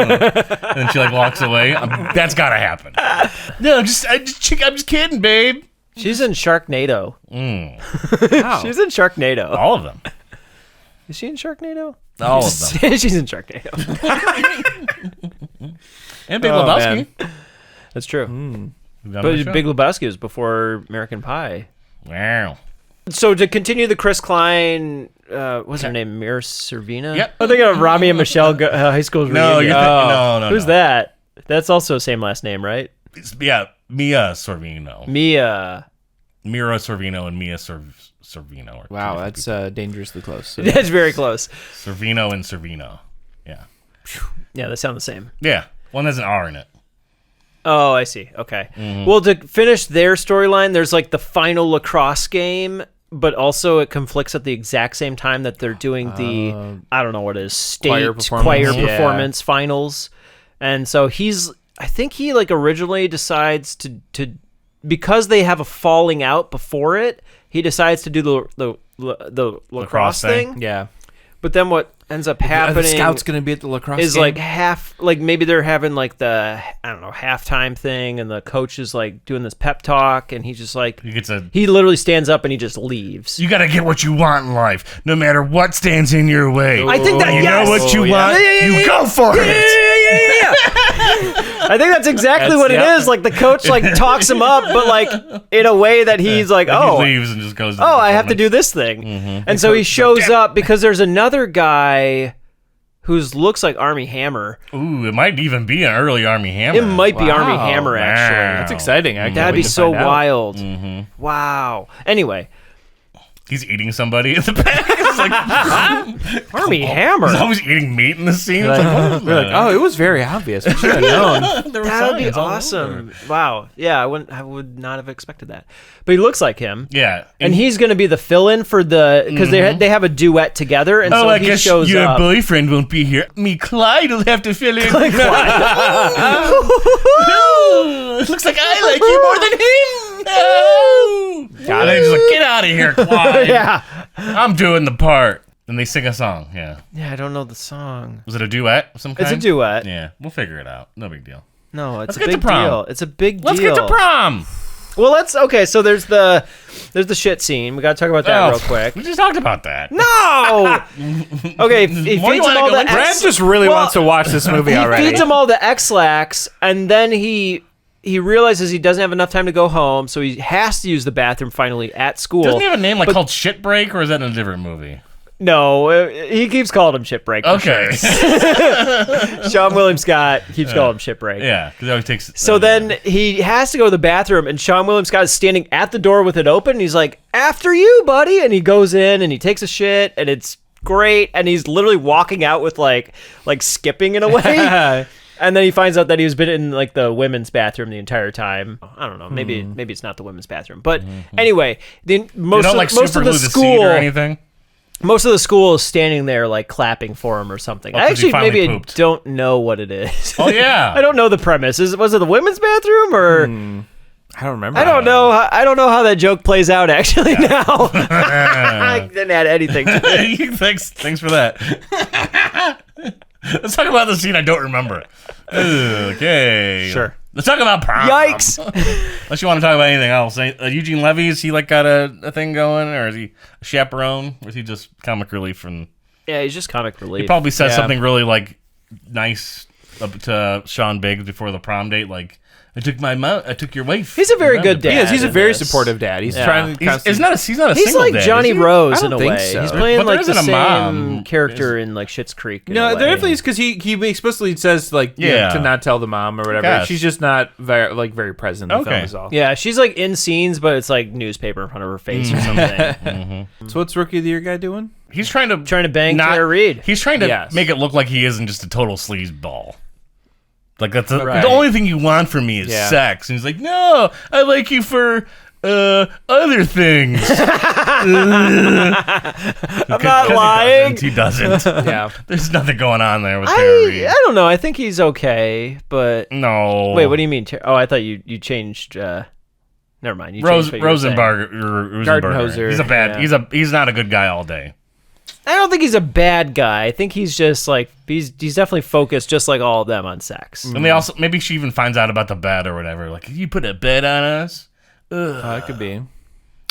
B: then she like walks away. That's gotta happen. No, I'm just kidding, babe.
C: She's in Sharknado. She's in Sharknado.
B: All of them.
C: Is she in Sharknado?
B: All of them.
C: She's in Sharknado.
B: And Big
C: Oh,
B: Lebowski.
C: man. That's true.
B: We've done
C: But
B: the show.
C: Big Lebowski was before American Pie.
B: Wow.
C: So to continue the Chris Klein, what's her name? Mira Sorvino?
B: Yep.
C: I'm thinking of Rami and Michelle High School
B: No,
C: reunion.
B: no.
C: Who's that? That's also same last name, right?
B: Yeah, Mia Sorvino.
C: Mia.
B: Mira Sorvino and Mia Sorvino. Are two
D: Wow,
B: different
D: that's dangerously close. So
C: That's very close.
B: people. Sorvino and Sorvino. Yeah.
C: Yeah, they sound the same.
B: Yeah. One has an R in it.
C: Oh, I see. Okay. Well, to finish their storyline, there's like the final lacrosse game, but also it conflicts at the exact same time that they're doing the I don't know what it is, state
D: choir
C: choir
D: performance.
C: performance finals. And so I think he like originally decides to because they have a falling out before it, he decides to do the lacrosse thing.
D: yeah.
C: But then what ends up
D: Are
C: happening
D: the scouts gonna be at the lacrosse
C: is
D: game?
C: like half, like maybe they're having like the, I don't know, halftime thing, and the coach is like doing this pep talk, and he's just like, he literally stands up and he just leaves.
B: You gotta get what you want in life, no matter what stands in your way.
C: I think that,
B: you
C: yes!
B: know what you
C: Yeah.
B: want,
C: Yeah.
B: you go for it.
C: Yeah. I think that's exactly what it is. Like the coach like talks him up, but like in a way that he's like, oh,
B: he leaves and just goes.
C: oh, I have to do this thing. And so he shows up because there's another guy who looks like Armie Hammer.
B: Ooh, it might even be an early Armie Hammer.
C: It might be Armie
D: Wow.
C: Hammer, actually.
B: Wow.
D: That's exciting. I can't
C: That'd
D: wait
C: be
D: to
C: so
D: find out.
C: wild. Wow. Anyway,
B: He's eating somebody in the back. It's like,
C: Armie Hammer.
B: he's always eating meat in the scene. It's like, what is
D: We're like,
B: that?
D: oh, it was very obvious. We should have known.
B: There were
C: That would be
B: signs all
C: awesome.
B: over.
C: Wow. Yeah, I would not have expected that. But he looks like him.
B: Yeah,
C: And he's going to be the fill-in for the, because they have a duet together, and so
B: I
C: he
B: guess
C: shows
B: your
C: up.
B: boyfriend won't be here. Me, Clyde, will have to fill in. It looks like I like you more than him. No. And they just like, get out of here, Clyde.
C: Yeah.
B: I'm doing the part. And they sing a song. Yeah.
C: Yeah, I don't know the song.
B: Was it a duet of some kind?
C: It's a duet.
B: Yeah, we'll figure it out. No big deal.
C: No, it's
B: Let's
C: a
B: get to
C: big
B: prom.
C: deal. It's a big
B: Let's
C: deal.
B: get to prom.
C: Well, okay, so there's the shit scene. We got to talk about that real quick.
B: We just talked about that.
C: No! Okay, he
B: Why do you
C: feeds him
B: wanna
C: all
B: go
C: the
B: into
D: Brad just really wants to watch this movie
C: He
D: already.
C: feeds him all the X-Lax, and then he realizes he doesn't have enough time to go home, so he has to use the bathroom finally at school.
B: Doesn't he have a name like called Shit Break, or is that in a different movie?
C: No, he keeps calling him Shipwreck.
B: Okay.
C: Sure. Sean William Scott keeps calling him Shipwreck.
B: Yeah, because it always takes.
C: So then he has to go to the bathroom, and Sean William Scott is standing at the door with it open. And he's like, "After you, buddy!" And he goes in and he takes a shit, and it's great. And he's literally walking out with like skipping in a way. And then he finds out that he's been in like the women's bathroom the entire time. I don't know. Maybe it's not the women's bathroom. But anyway, most of the school
B: or anything.
C: Most of the school is standing there like clapping for him or something. I actually maybe I don't know what it is.
B: Oh yeah.
C: I don't know the premise. Was it the women's bathroom or?
D: I don't remember.
C: I don't know. I don't know how that joke plays out actually now. I didn't add anything to it.
B: Thanks for that. Let's talk about the scene I don't remember. Okay.
C: Sure.
B: Let's talk about prom.
C: Yikes.
B: Unless you want to talk about anything else. Eugene Levy, is he like got a thing going, or is he a chaperone, or is he just comic relief from?
C: Yeah, he's just comic relief.
B: He probably says something really like nice to Sean Biggs before the prom date, like, I took your wife.
C: He's a very good dad.
D: He is. He's a very supportive dad. He's trying to.
B: He's not a single
C: He's like
B: dad,
C: Johnny
B: is he?
C: Rose
D: I
C: in
D: don't
C: a
D: think
C: way.
D: so.
C: He's playing
B: But
C: like
B: there
C: the
B: isn't a
C: same
B: mom.
C: character in like Schitt's Creek. in a
D: No,
C: way.
D: there definitely is because he explicitly says like to not tell the mom or whatever.
B: Gosh.
D: She's just not very present in the film is all.
C: Yeah, she's like in scenes, but it's like newspaper in front of her face or something.
D: So what's Rookie of the Year guy doing?
B: He's trying to
C: bang Tara Reid.
B: He's trying to make it look like he isn't just a total sleazeball. Like that's the only thing you want from me is sex. And he's like, no, I like you for other things.
C: I'm not lying.
B: He doesn't.
D: Yeah.
B: There's nothing going on there with Tara Reid.
C: I don't know. I think he's okay, but
B: No.
C: wait, what do you mean? Oh, I thought you changed. Never mind. You changed what you were saying.
B: Rosenberger. He's a bad. He's not a good guy all day.
C: I don't think he's a bad guy. I think he's just like he's definitely focused, just like all of them, on sex.
B: And they also maybe she even finds out about the bed or whatever. Like, you put a bed on us.
D: It could be.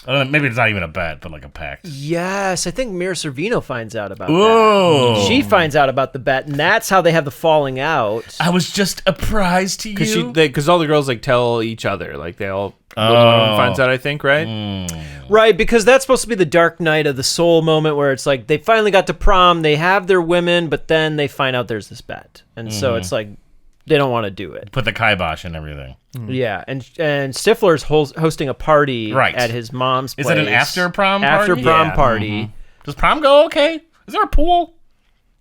B: Maybe it's not even a bed, but like a pact.
C: Yes, I think Mira Sorvino finds out about
B: Whoa.
C: that. She finds out about the bet, and that's how they have the falling out.
B: I was just a prize to you.
D: Because all the girls like tell each other, like they all. One finds out, I think, right?
C: Right, because that's supposed to be the dark night of the soul moment where it's like they finally got to prom, they have their women, but then they find out there's this bet, and so it's like they don't want to do it.
B: Put the kibosh and everything.
C: Yeah, and Stifler's hosting a party at his mom's place.
B: Is it an after prom party?
C: After prom party.
B: Does prom go okay? Is there a pool?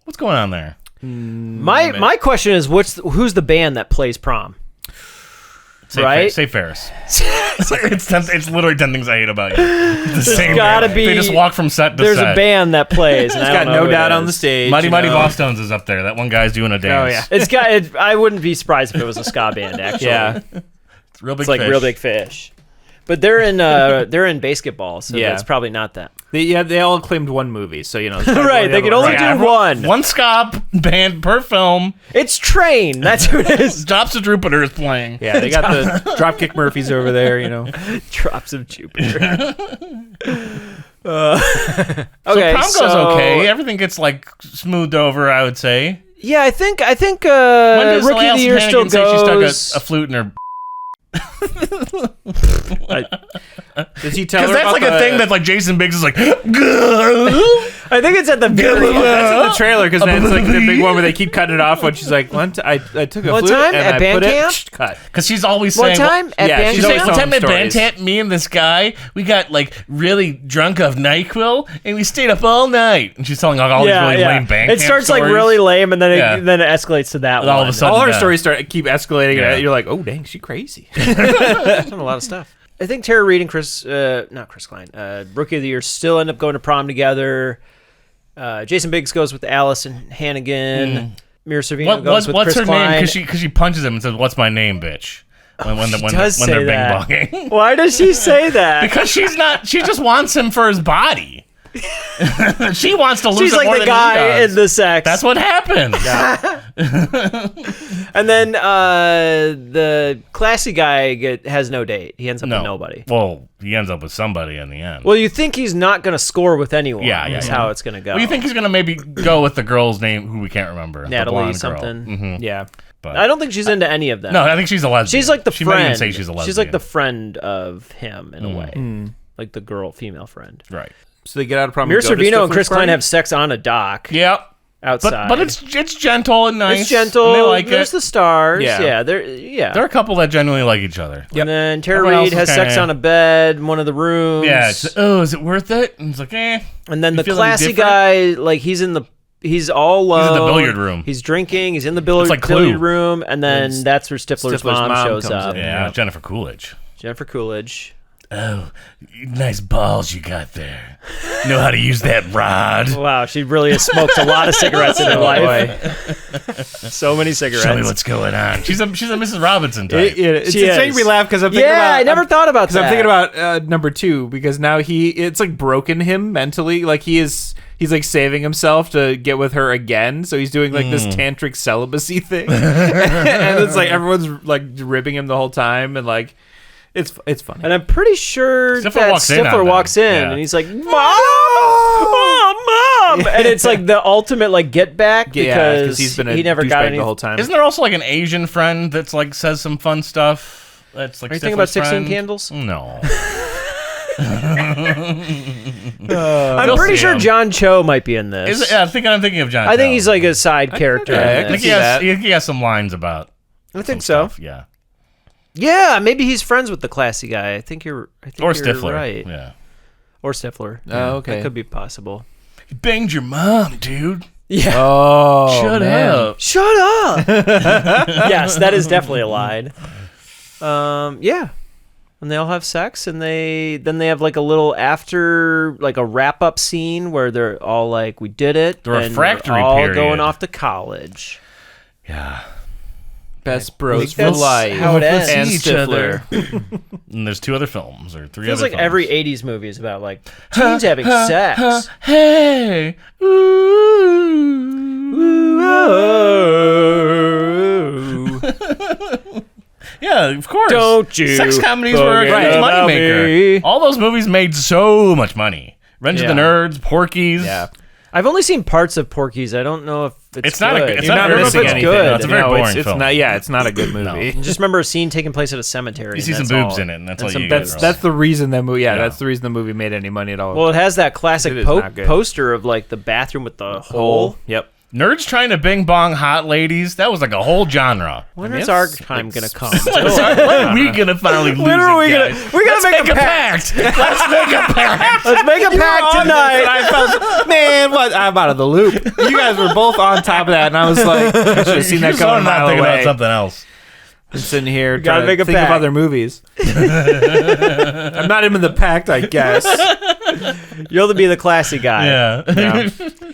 B: What's going on there?
C: My question is, who's the band that plays prom?
B: Say Ferris. It's literally 10 things I hate about you. It's the same
C: gotta
B: band.
C: be-
B: They just walk from set to
C: There's
B: set.
C: a band that plays. And
D: It's
C: I
D: got
C: don't know
D: No
C: who
D: Doubt
C: it
D: on the
C: is.
D: stage.
B: Mighty Bosstones is up there. That one guy's doing a dance.
D: Oh yeah.
C: I wouldn't be surprised if it was a ska band. Actually,
D: Yeah.
B: It's Real Big
C: it's like
B: Fish.
C: Real Big Fish. But they're in basketball, so that's probably not them.
D: They all claimed one movie, so
C: Right, they can only do one.
B: One ska band per film.
C: It's Train. That's who it is.
B: Drops of Jupiter is playing.
D: Yeah, they got the Dropkick Murphys over there,
C: Drops of Jupiter.
B: So prom goes okay. Everything gets like smoothed over, I would say.
C: Yeah, I think
B: When does
C: Rookie of the Year still
B: say she
C: goes.
B: stuck a flute in her?
D: Does he tell her
B: Because that's
D: about
B: like a thing that like Jason Biggs is like.
C: I think it's at the beginning.
D: That's in the trailer because then it's like the big one where they keep cutting it off when she's like, I took a
C: One
D: flute
C: time
D: and
C: at
D: I
C: band
D: put
C: camp?
D: it cut.
B: Because she's always
C: One
B: saying.
C: time at
D: yeah,
C: band
D: she's
B: She's like,
C: camp?
B: one time at
D: stories.
B: Bantat, me and this guy, we got like really drunk off NyQuil and we stayed up all night. And she's telling like all these really lame band
C: It
B: camp
C: starts like
B: stories.
C: really lame, and then it keescalates to that
B: And all
C: one.
B: of a sudden,
D: All her stories keep escalating,
B: Yeah.
D: and you're like, oh dang, she crazy.
C: Done a lot of stuff. I think Tara Reid and not Chris Klein, Rookie of the Year still end up going to prom together. Jason Biggs goes with Alice and Hannigan. Mira Sorvino goes with
B: what's
C: Chris
B: her
C: Klein.
B: name? Because she punches him and says, "What's my name, bitch?" When
C: does
B: they're
C: say
B: bing
C: that.
B: bonging.
C: Why does she say that?
B: Because she's not. She just wants him for his body. She wants to lose.
C: She's
B: it
C: like
B: more
C: the
B: than he
C: guy
B: does.
C: in the sex.
B: That's what happens.
C: And then the classy guy has no date. He ends up with nobody.
B: Well, he ends up with somebody in the end.
C: Well, you think he's not going to score with anyone.
B: Yeah,
C: Is
B: yeah.
C: how it's going to go.
B: Well, you think he's gonna maybe go with the girl's name, who we can't remember, the
C: Natalie
B: blonde
C: something.
B: Girl. Mm-hmm.
D: Yeah.
B: But
C: I don't think she's into any of them.
B: no, I think she's a lesbian.
C: She's like the
B: she
C: friend.
B: might even say she's a lesbian.
C: She's like the friend of him in a way. Like the female friend.
B: Right.
D: So they get out of prom.
C: Mira
D: go to
C: Sorvino and
D: Stifler's
C: Chris Klein
D: party?
C: have sex on a dock
B: Yep.
C: outside.
B: But it's gentle and nice.
C: It's gentle.
B: And they like
C: There's
B: it.
C: the stars.
D: Yeah.
C: There
B: They're a couple that genuinely like each other.
C: And then Tara
B: Everyone else
C: Reid
B: is
C: has sex
B: kinda-
C: on a bed in one of the rooms.
B: Yeah. Is it worth it? And it's like, eh.
C: And then
B: You
C: the
B: feel any
C: classy
B: different?
C: guy, like he's all alone.
B: He's in the billiard room.
C: He's drinking. He's in the billiard
B: like Clue.
C: room, and then
D: And
C: that's where Stifler's mom shows
D: comes
C: up.
D: in.
B: Yeah, Jennifer Coolidge.
C: Jennifer Coolidge.
B: Oh, nice balls you got there. Know how to use that rod.
C: Wow, she really has smoked a lot of cigarettes in her life. So many cigarettes.
B: Show me what's going on. She's a Mrs. Robinson type.
D: It's
C: She
D: making
C: is.
D: me laugh because I'm thinking
C: Yeah,
D: about.
C: I never thought about
D: Because
C: that.
D: I'm thinking about number 2 because now it's like broken him mentally. Like he's like saving himself to get with her again. So he's doing like this tantric celibacy thing, and it's like everyone's like ribbing him the whole time, and like it's funny.
C: And I'm pretty sure
B: Stifler
C: that
B: walks in on
C: Stifler
B: them.
C: walks in,
B: Yeah.
C: and he's like, "Mom, Mom!" And it's like the ultimate like get back because
D: he's been a
C: he never got
D: douchebag
C: any.
D: the whole time.
B: Isn't there also like an Asian friend that's like says some fun stuff? That's like
C: Are you thinking about
B: Stifler's
C: 16
B: friend?
C: Candles?
B: No.
C: I'm pretty sure John Cho might be in this.
B: I'm thinking of John.
C: I think
B: Cho.
C: he's like a side character.
D: okay, I
C: in
D: can
B: I
C: this.
B: think
D: see that.
B: he has some lines about.
C: I think
B: some
C: so.
B: stuff, yeah.
C: Yeah, maybe he's friends with the classy guy. I think you're
B: Or Stifler.
C: right.
B: Yeah.
C: Or Stifler.
D: Oh, okay.
C: That could be possible.
B: He banged your mom, dude.
C: Yeah.
D: Oh,
B: Shut
D: man.
B: up.
C: Shut up. Yes, that is definitely a line. Yeah. And they all have sex, and then they have like a little after, like a wrap up scene where they're all like, "We did it."
B: The
C: and
B: refractory
C: we're all
B: period.
C: going off to college.
B: Yeah.
D: Best bros for
C: that's
D: life.
C: how it ends.
D: And
B: Each
D: Stifler.
B: And there's 2 other films or 3
C: Feels
B: other
C: like
B: films.
C: every 80s movie is about like teens having sex.
B: Hey. Yeah, of course.
C: Don't you
B: Sex comedies were a
C: forget
B: huge
C: about me.
B: moneymaker. All those movies made so much money. Revenge of the
C: Yeah.
B: Nerds, Porky's.
D: Yeah.
C: I've only seen parts of Porky's. I don't know if it's
B: It's not a
C: good.
B: good- it's
D: You're
B: not
D: not
B: really
D: missing
C: it's
D: anything.
C: good.
B: No, it's a very boring
D: it's
B: film.
D: not. Yeah, it's not a good movie.
C: I just remember a scene taking place at a cemetery.
B: You see
C: and
B: some
C: that's
B: boobs
C: all.
B: in it, and that's
C: And
B: all
C: some
B: you
C: boobs.
B: get.
D: That's the reason that movie. Yeah,
B: Yeah.
D: that's the reason the movie made any money at all.
C: Well, it has that classic
D: It is not good.
C: poster of like the bathroom with the hole.
D: Yep.
B: Nerds trying to bing bong hot ladies. That was like a whole genre.
C: When
D: I mean,
C: is our
D: it's
C: time gonna come?
B: When are we gonna finally lose
C: When are we
B: it,
C: gonna-
B: guys?
C: we're gonna
B: Let's
C: make a
B: pact. Let's make a pact.
C: Let's make a pact tonight.
D: I felt, man, what? I'm out of the loop. You guys were both on top of that, and I was like, I should have seen that
B: You're
D: coming a
B: not
D: mile
B: thinking about
D: away.
B: something else.
D: I'm sitting here
C: gotta
D: trying
C: make
D: to
C: a
D: think
C: pact.
D: of other movies. I'm not even in the pact, I guess.
C: You'll be the classy guy.
B: Yeah.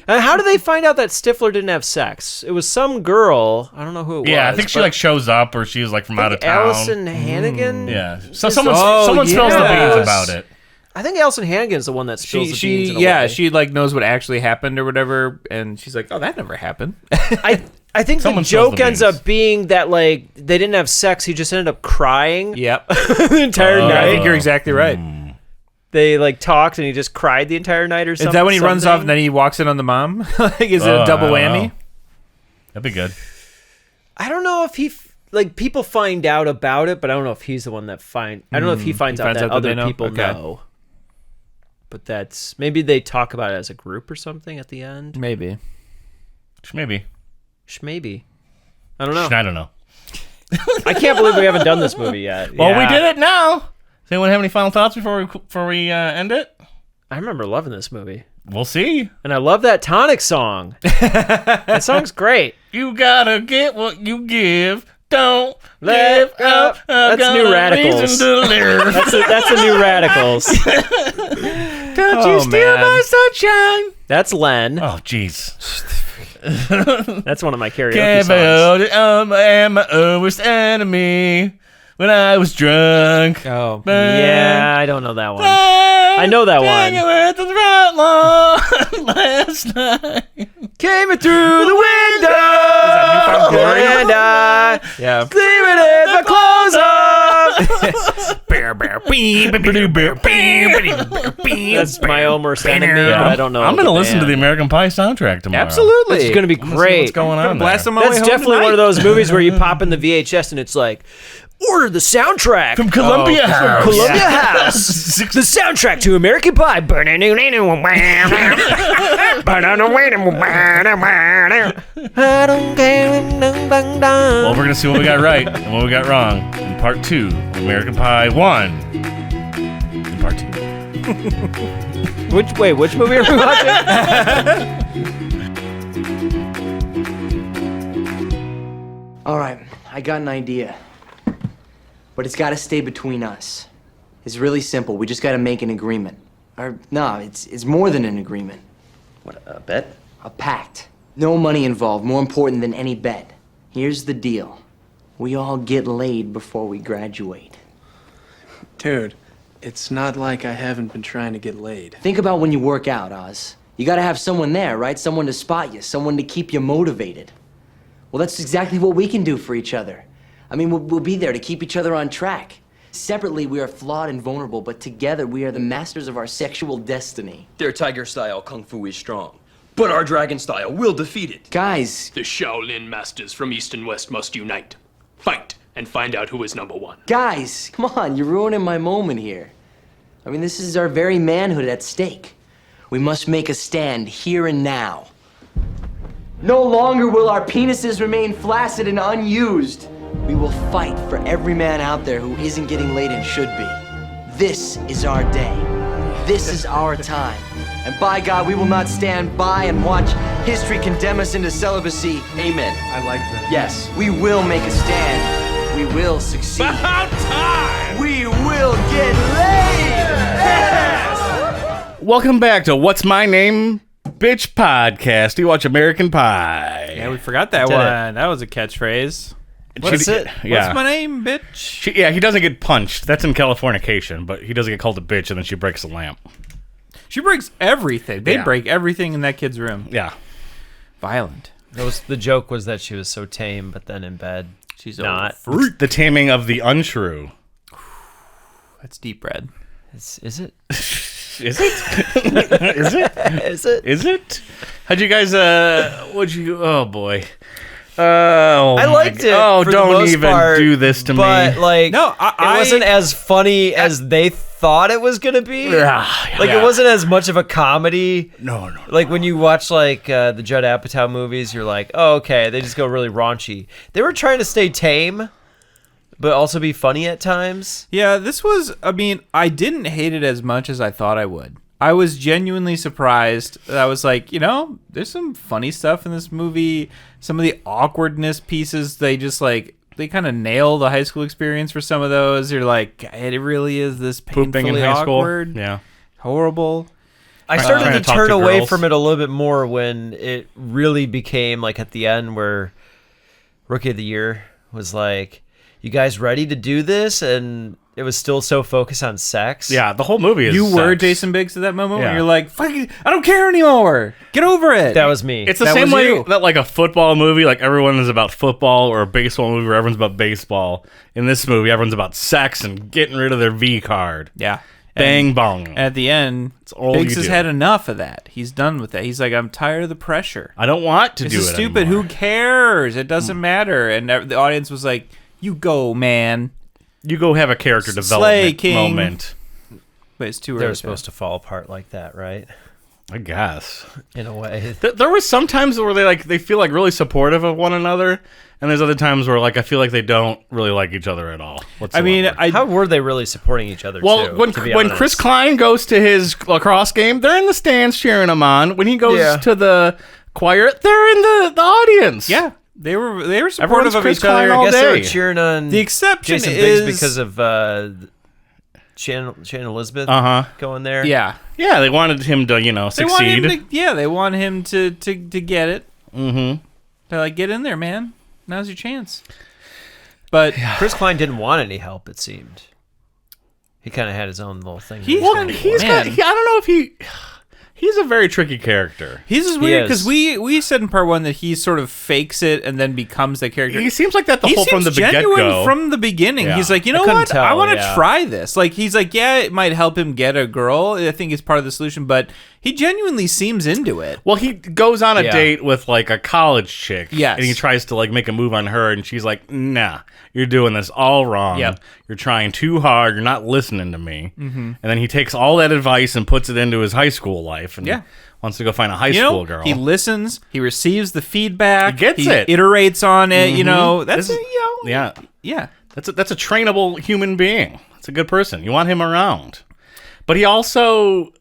C: And how do they find out that Stifler didn't have sex? It was some girl. I don't know who it was.
B: Yeah, I think she
C: but
B: like shows up or she's like from
C: I
B: out of
C: think
B: town.
C: Allison Hannigan.
B: Yeah. So someone
D: Oh,
B: spills the
D: yes.
B: beans about it.
C: I think Allison Hannigan's the one that spills the beans. In a way.
D: she like knows what actually happened or whatever, and she's like, oh, that never happened.
C: I think
B: Someone
C: the
B: spills
C: joke
B: the
C: ends
B: beans.
C: up being that like they didn't have sex. He just ended up crying
D: Yep.
C: the entire
D: I
C: night.
D: think you're exactly right.
C: They like talked and he just cried the entire night or something.
D: Is that when he runs off and then he walks in on the mom? Like, is it a double
B: I don't
D: whammy?
B: know. That'd be good.
C: I don't know if he like people find out about it, but I don't know if he's the one that I don't know if he finds out that other
D: they know?
C: people
D: Okay.
C: know. But that's maybe they talk about it as a group or something at the end.
D: Maybe.
B: Maybe.
C: Maybe. I don't know.
B: I don't know.
C: I can't believe we haven't done this movie yet.
B: Well, we did it now. Does anyone have any final thoughts before we end it?
C: I remember loving this movie.
B: We'll see.
C: And I love that Tonic song. That song's great.
B: You gotta get what you give. Don't
C: Let
B: give up.
C: That's
B: Got
C: New
B: a
C: Radicals.
B: reason to live.
C: That's the new Radicals.
B: Don't
D: Oh,
B: you steal
D: man.
B: my sunshine.
C: That's Len.
B: Oh, jeez.
C: That's one of my karaoke
B: Can't
C: songs.
B: hold it. I am my worst enemy. When I was drunk.
D: Oh.
C: Yeah, I don't know that one. I know that one.
B: With the right lawn last night.
C: Came in through the window, and I
D: Yeah.
C: leaving it my clothes on. That's my own worst enemy, but I don't know.
B: I'm
C: the
B: gonna listen to
C: band.
B: the American Pie soundtrack tomorrow.
D: Absolutely.
C: It's gonna be
B: I'm gonna see
C: great.
B: what's going on
D: Blast
B: there.
D: them on my way
C: That's
D: home
C: definitely
D: tonight.
C: one of those movies where you pop in the VHS and it's like, Order the soundtrack
B: From Columbia House.
C: Columbia House. The soundtrack to American Pie. I don't care.
B: Well, we're going to see what we got right and what we got wrong in part 2 of American Pie 1. In part 2.
C: Which movie are we watching?
H: All right, I got an idea. But it's got to stay between us. It's really simple. We just got to make an agreement. Or, no, it's more than an agreement.
C: What, a bet?
H: A pact. No money involved, more important than any bet. Here's the deal. We all get laid before we graduate.
I: Dude, it's not like I haven't been trying to get laid.
H: Think about when you work out, Oz. You got to have someone there, right? Someone to spot you, someone to keep you motivated. Well, that's exactly what we can do for each other. I mean, we'll be there to keep each other on track. Separately, we are flawed and vulnerable, but together, we are the masters of our sexual destiny.
J: Their tiger style kung fu is strong, but our dragon style will defeat it.
H: Guys,
K: The Shaolin masters from East and West must unite, fight, and find out who is number one.
H: guys, come on, you're ruining my moment here. I mean, this is our very manhood at stake. We must make a stand here and now. No longer will our penises remain flaccid and unused. We will fight for every man out there who isn't getting laid and should be. This is our day. This is our time. And by God, we will not stand by and watch history condemn us into celibacy. Amen.
I: I like that.
H: Yes, we will make a stand. We will succeed.
K: About time!
H: We will get laid! Yes!
B: Welcome back to What's My Name, Bitch Podcast. You watch American Pie.
D: Yeah, we forgot that
C: Did it.
D: one. That was a catchphrase.
C: What is it?
B: Yeah.
D: What's my name, bitch?
B: Yeah, he doesn't get punched. That's in Californication, but he doesn't get called a bitch, and then she breaks a lamp.
D: She breaks everything. They
B: Yeah.
D: break everything in that kid's room.
B: Yeah.
D: Violent.
C: The joke was that she was so tame, but then in bed,
D: She's
C: not.
B: The taming of the untrue.
D: That's deep red.
C: Is it?
B: Is it? Is it?
C: Is it?
B: Is it? How'd you guys, what'd you, oh boy. Oh,
C: I liked it.
B: Oh,
C: for the
B: don't
C: most
B: even
C: part,
B: do this to
C: but,
B: me.
C: like,
D: No,
C: it wasn't as funny as they thought it was gonna be. Like,
B: Yeah.
C: it wasn't as much of a comedy.
B: No.
C: Like, when you watch, like, the Judd Apatow movies, you're like, oh, okay, they just go really raunchy. They were trying to stay tame, but also be funny at times.
D: Yeah, this was, I mean, I didn't hate it as much as I thought I would. I was genuinely surprised. I was like, you know, there's some funny stuff in this movie. Some of the awkwardness pieces, they just like, they kind of nail the high school experience for some of those. You're like, it really is this
B: Pooping
D: painfully
B: in high school.
D: awkward,
B: Yeah.
D: horrible.
C: I
B: Trying
C: started
B: to
C: to
B: talk
C: turn
B: to
C: away
B: girls.
C: from it a little bit more when it really became, like, at the end where Rookie of the Year was like, you guys ready to do this? And it was still so focused on sex.
B: Yeah, the whole movie is
D: You were
B: sex.
D: Jason Biggs at that moment
B: Yeah.
D: where you're like, fuck it, I don't care anymore. Get over it.
C: That was me.
B: It's the
D: That
B: same
D: was
B: way
D: you.
B: that, like, a football movie, like, everyone is about football, or a baseball movie where everyone's about baseball. In this movie, everyone's about sex and getting rid of their V card.
D: Yeah.
B: Bang, bong.
D: At the end,
B: all
D: Biggs
B: you
D: has
B: do.
D: had enough of that. He's done with that. He's like, I'm tired of the pressure.
B: I don't want to
D: This
B: do
D: is
B: it
D: stupid.
B: anymore.
D: Who cares? It doesn't matter. And the audience was like, you go, man.
B: You go have a character
D: Slay,
B: development
D: King.
B: moment.
D: But it's too early.
C: They were supposed to fall apart like that, right?
B: I guess.
C: In a way.
B: There was some times where they feel like really supportive of one another, and there's other times where, like, I feel like they don't really like each other at all.
D: I mean,
B: whatsoever.
C: How were they really supporting each other,
B: well,
C: too,
B: when
C: to be
B: when
C: honest?
B: Chris Klein goes to his lacrosse game, they're in the stands cheering him on. When he goes
C: Yeah.
B: to the choir, they're in the audience.
D: Yeah. They were supportive
B: Everyone's
D: of
B: Chris
D: each other.
B: Klein all
C: I guess they were
B: day.
C: cheering on
D: The exception
C: Jason
D: is
C: Biggs because of Shannon Elizabeth going there.
D: Yeah.
B: Yeah, they wanted him to,
D: They want
B: succeed.
D: him to, they want him to get it.
B: Mm-hmm.
D: They're like, get in there, man. Now's your chance. But
C: Chris Klein didn't want any help, it seemed. He kind of had his own little thing.
D: He's
C: going
D: got-
C: for
D: he's
C: him.
D: got-
B: I don't know if
A: He's a very tricky character.
D: He's just weird because we said in part 1 that he sort of fakes it and then becomes the character.
A: He seems like that
D: He
A: from the
D: seems genuine
A: get-go.
D: from the beginning.
A: Yeah.
D: He's like, you know
C: couldn't
D: what?
C: tell,
D: I want to
C: yeah.
D: try this. Like, he's like, yeah, it might help him get a girl. I think it's part of the solution, but he genuinely seems into it.
A: Well, he goes on a
C: Yeah.
A: date with like a college chick.
D: Yes.
A: And he tries to like make a move on her, and she's like, nah, you're doing this all wrong.
D: Yep.
A: You're trying too hard. You're not listening to me. Mm-hmm. And then he takes all that advice and puts it into his high school life. And
D: Yeah.
A: wants to go find a high school girl.
D: He listens. He receives the feedback.
A: He gets it.
D: Iterates on it. You know, that's
A: Yeah.
D: yeah.
A: That's a trainable human being. That's a good person. You want him around. But he also,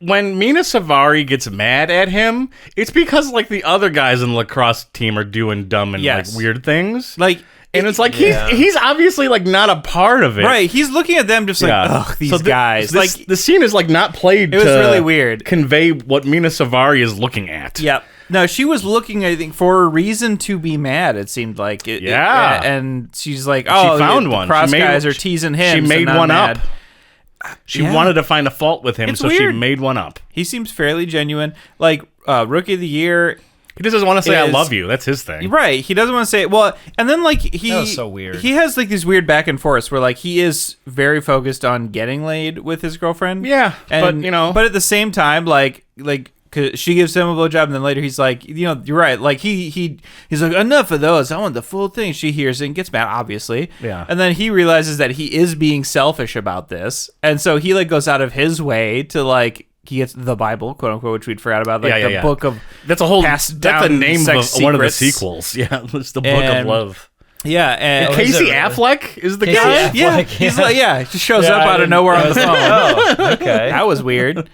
A: when Mina Savari gets mad at him, it's because like the other guys in the lacrosse team are doing dumb and
D: Yes.
A: like weird things.
D: Like,
A: and it's like he's obviously like not a part of it.
D: right. He's looking at them just like, ugh, these guys.
A: Like
D: Like,
A: the scene is like not played.
D: It was
A: to
D: really weird.
A: Convey what Mina Savari is looking at.
D: yep. No, she was looking, I think, for a reason to be mad. It seemed like it.
A: Yeah.
D: and she's like, "Oh,
A: she found
D: the
A: one.
D: cross
A: She made-
D: guys are teasing him."
A: She
D: so
A: made
D: now I'm
A: one
D: mad.
A: up. She
D: Yeah.
A: wanted to find a fault with him,
D: It's
A: so
D: weird.
A: she made one up.
D: He seems fairly genuine. Like Rookie of the Year.
A: He just doesn't want to say "I
D: Is-
A: love you." That's his thing.
D: Right. He doesn't want to say it. Well, and then like he
C: That was so weird.
D: He has like these weird back and forths where like he is very focused on getting laid with his girlfriend.
A: Yeah, but, you know.
D: But at the same time, like 'cause she gives him a blowjob, and then later he's like, you know, you're right. Like he's like, enough of those. I want the full thing. She hears it and gets mad, obviously.
A: Yeah.
D: And then he realizes that he is being selfish about this, and so he like goes out of his way to like. He gets the Bible, quote unquote, which we'd forgot about, like the book of
A: that's a whole
D: passed
A: that's the
D: down
A: name of
D: sex
A: one of the
D: secrets.
A: sequels. Yeah, it's the book of
D: And-
A: love.
D: Yeah, and
A: Casey Affleck is the
C: Casey
A: guy.
C: Affleck.
D: yeah,
C: Like,
D: he's
C: yeah.
D: like, yeah, he just shows
C: Yeah,
D: up
C: I
D: out of
C: didn't-
D: nowhere on the phone.
C: Oh, okay.
D: That was weird.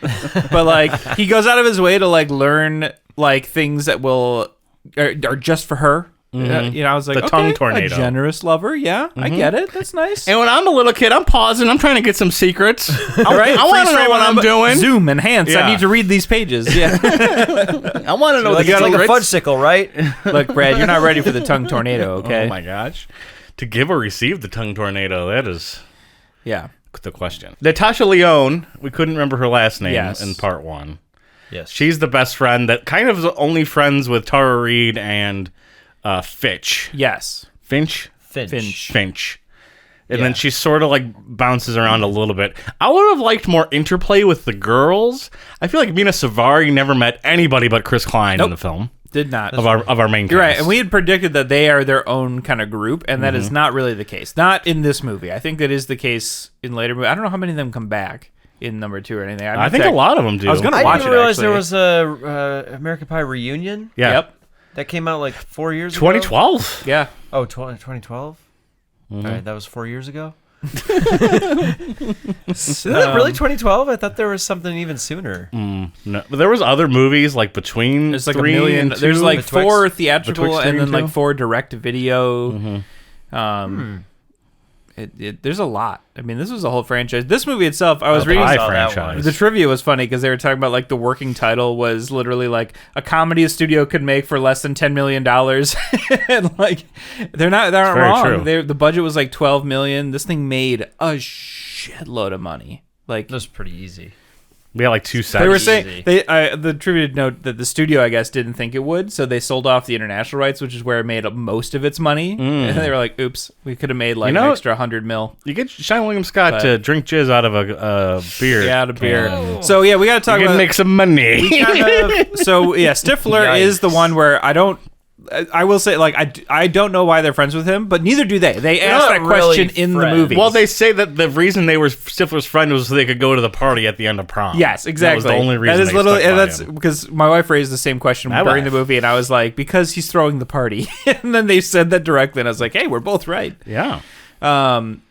D: But like, he goes out of his way to like learn like things that will are just for her. You know, I was like,
A: The
D: okay,
A: tongue tornado.
D: a generous lover. Yeah, I get it. That's nice.
A: And when I'm a little kid, I'm pausing. I'm trying to get some secrets.
D: All right,
A: I want to know what I'm doing.
D: Zoom, enhance.
A: Yeah.
D: I need to read these pages. Yeah.
A: I want to know
C: Like,
A: the
C: it's like a
A: secrets.
C: fudge sickle, right?
D: Look, Brad, you're not ready for the tongue tornado. Okay.
A: Oh my gosh, to give or receive the tongue tornado, that is
D: Yeah.
A: the question. Natasha Lyonne, we couldn't remember her last name
D: Yes.
A: in part 1.
C: Yes.
A: She's the best friend that kind of is only friends with Tara Reid and Fitch.
D: Yes.
A: Finch?
C: Finch.
A: Finch. And
C: Yeah.
A: then she sort of like bounces around a little bit. I would have liked more interplay with the girls. I feel like Mina Savari never met anybody but Chris Klein in the film
D: Did not.
A: of our main cast.
D: You're right, and we had predicted that they are their own kind of group, and that
A: Mm-hmm.
D: is not really the case. Not in this movie. I think that is the case in later movies. I don't know how many of them come back in number 2 or anything.
A: I think a lot of them do.
D: I was gonna
C: I
D: watch
C: didn't
D: it.
C: realize
D: actually.
C: there was a American Pie reunion
A: Yeah.
D: Yep.
C: that came out like 4 years ago.
A: 2012.
D: Yeah.
C: Oh, 2012? All right, that was 4 years ago? Is that really 2012? I thought there was something even sooner.
A: No, but there was other movies like between
D: There's like
A: 3
D: a million.
A: and 2.
D: There's like
C: Betwixt-
D: 4 theatrical
A: betwixt 3
D: and then
A: and
D: like
A: 2.
D: 4 direct to video. There's a lot. I mean, this was a whole franchise. This movie itself, I was reading.
A: Pie
C: saw that
A: franchise.
D: The trivia was funny because they were talking about like the working title was literally like a comedy a studio could make for less than $10 million, and like they aren't
A: very
D: wrong.
A: true.
D: The budget was like $12 million. This thing made a shitload of money. Like
C: That was pretty easy.
A: We had like 2 sets.
D: they were
C: Easy.
D: saying, the trivia note that the studio, I guess, didn't think it would, so they sold off the international rights, which is where it made most of its money. And they were like, "Oops, we could have made like
A: You know-
D: an extra 100 mil."
A: You get Sean William Scott
D: But-
A: to drink jizz out of a beer.
D: Yeah, out of beer.
A: can.
D: So yeah, we got to talk
A: You
D: about
A: can make some money.
D: So yeah, Stifler is the
C: Yikes.
D: one where I will say, like, I don't know why they're friends with him, but neither do they. They asked that
C: not
D: question
C: really
D: in the
C: friends.
D: movie.
A: Well, they say that the reason they were Stifler's friend was so they could go to the party at the end of prom.
D: yes, exactly.
A: That was the only reason.
D: That is
A: they
D: literally,
A: stuck
D: and
A: by
D: that's
A: him.
D: because my wife raised the same question
A: My
D: during
A: wife.
D: the movie, and I was like, because he's throwing the party, and then they said that directly, and I was like, hey, we're both right.
A: Yeah.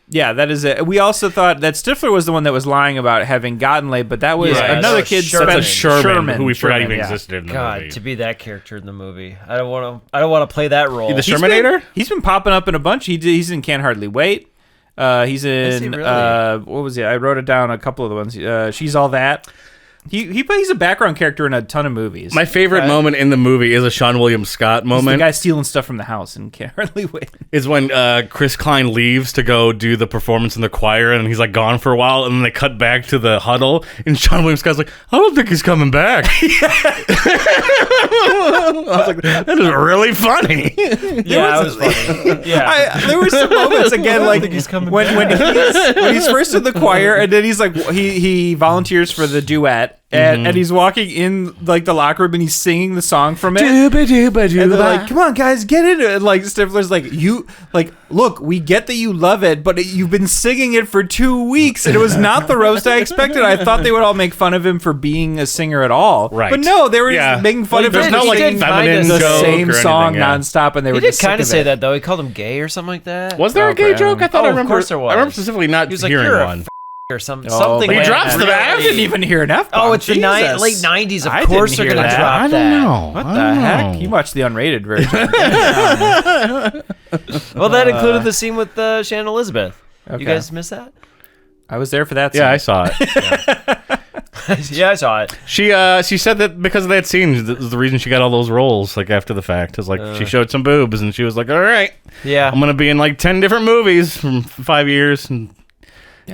D: Yeah, that is it. We also thought that Stifler was the one that was lying about having gotten laid, but that was
C: Yeah,
D: another
C: that's
D: kid.
C: Sherman.
A: That's a Sherman, who we forgot
D: Sherman,
A: even
D: yeah.
A: existed in the
C: God,
A: movie.
C: to be that character in the movie. I don't want to play that role.
A: The
D: He's
A: Shermanator?
D: He's been popping up in a bunch. He's in Can't Hardly Wait. He's in
C: Is he really?
D: what was it? I wrote it down. A couple of the ones. She's All That. He's a background character in a ton of movies.
B: My favorite moment in the movie is a Sean William Scott
D: He's
B: moment.
D: the guy stealing stuff from the house and can't hardly wait.
B: Is when Chris Klein leaves to go do the performance in the choir, and he's like gone for a while, and then they cut back to the huddle, and Sean William Scott's like, I don't think he's coming back. I was like, that is really funny.
C: Yeah, it was funny. Yeah.
D: There were some moments again, like when he's first in the choir, and then he's like he volunteers for the duet, and he's walking in like the locker room and he's singing the song from it. And they're like, "Come on, guys, get into it!" And, like Stifler's like, "You look, we get that you love it, but you've been singing it for 2 weeks, and it was not the roast I expected. I thought they would all make fun of him for being a singer at all,
B: Right?
D: But no, they were just making fun of him.
B: There's no like feminine
D: the
B: joke
D: same
B: or
D: song
B: anything,
D: nonstop, and they
C: He
D: were
C: did
D: just sick
C: kind of
D: of
C: say
D: it.
C: that though. He called him gay or something like that.
B: Was there a gay joke? I thought I remember.
C: Of course there was.
B: I remember specifically not
C: He was like,
B: hearing
C: "You're
B: one.
C: or something.
D: Oh,
C: Something.
B: But he
C: like
B: drops
C: that.
B: the F.
D: I didn't even hear an F.
C: Oh, it's the late 90s. Of course they're gonna drop
B: I don't know.
D: What
B: I
D: the
B: don't
D: heck?
B: know.
D: You watched the unrated version.
C: Well, that included the scene with Shannon Elizabeth.
D: Okay.
C: You guys missed that?
D: I was there for that.
B: Yeah, I
D: scene.
B: saw it.
C: Yeah, I saw it.
B: She said that because of that scene, the reason she got all those roles like after the fact is like she showed some boobs and she was like, all right,
C: Yeah.
B: I'm gonna be in like 10 different movies from 5 years, and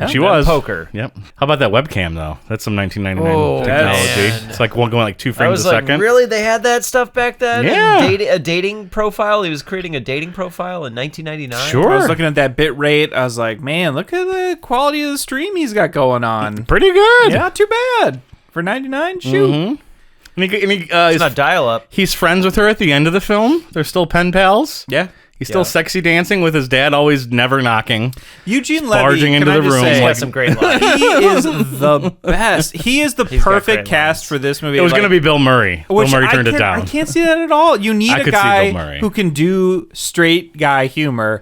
B: she was
C: poker.
B: Yep. How about that webcam though? That's some 1999
C: Oh,
B: technology.
C: man.
B: It's like going like 2
C: I
B: frames
C: was
B: a
C: like,
B: second.
C: really? They had that stuff back then?
B: Yeah.
C: A dating profile? He was creating a dating profile in 1999?
B: Sure.
D: I was looking at that bit rate. I was like, man, look at the quality of the stream he's got going on.
B: Pretty good.
D: Yeah, not too bad for 99. Shoot.
B: Mm-hmm. And
C: It's
B: he's
C: not dial-up.
B: He's friends with her at the end of the film. They're still pen pals.
D: Yeah.
B: He's still sexy dancing with his dad, always never knocking.
D: Eugene Levy,
B: barging into
D: can I
B: the
D: just
B: room.
D: say,
C: He
B: like,
C: has some great lines.
D: he is the best. He is the
C: He's got
D: perfect
C: great
D: cast
C: lines.
D: for this movie.
B: it was
D: Like,
B: going to be Bill Murray. Bill
D: which
B: Murray turned it
D: I
B: down.
D: can't see that at all. You need
B: I
D: a
B: could see Bill
D: guy
B: Murray.
D: who can do straight guy humor.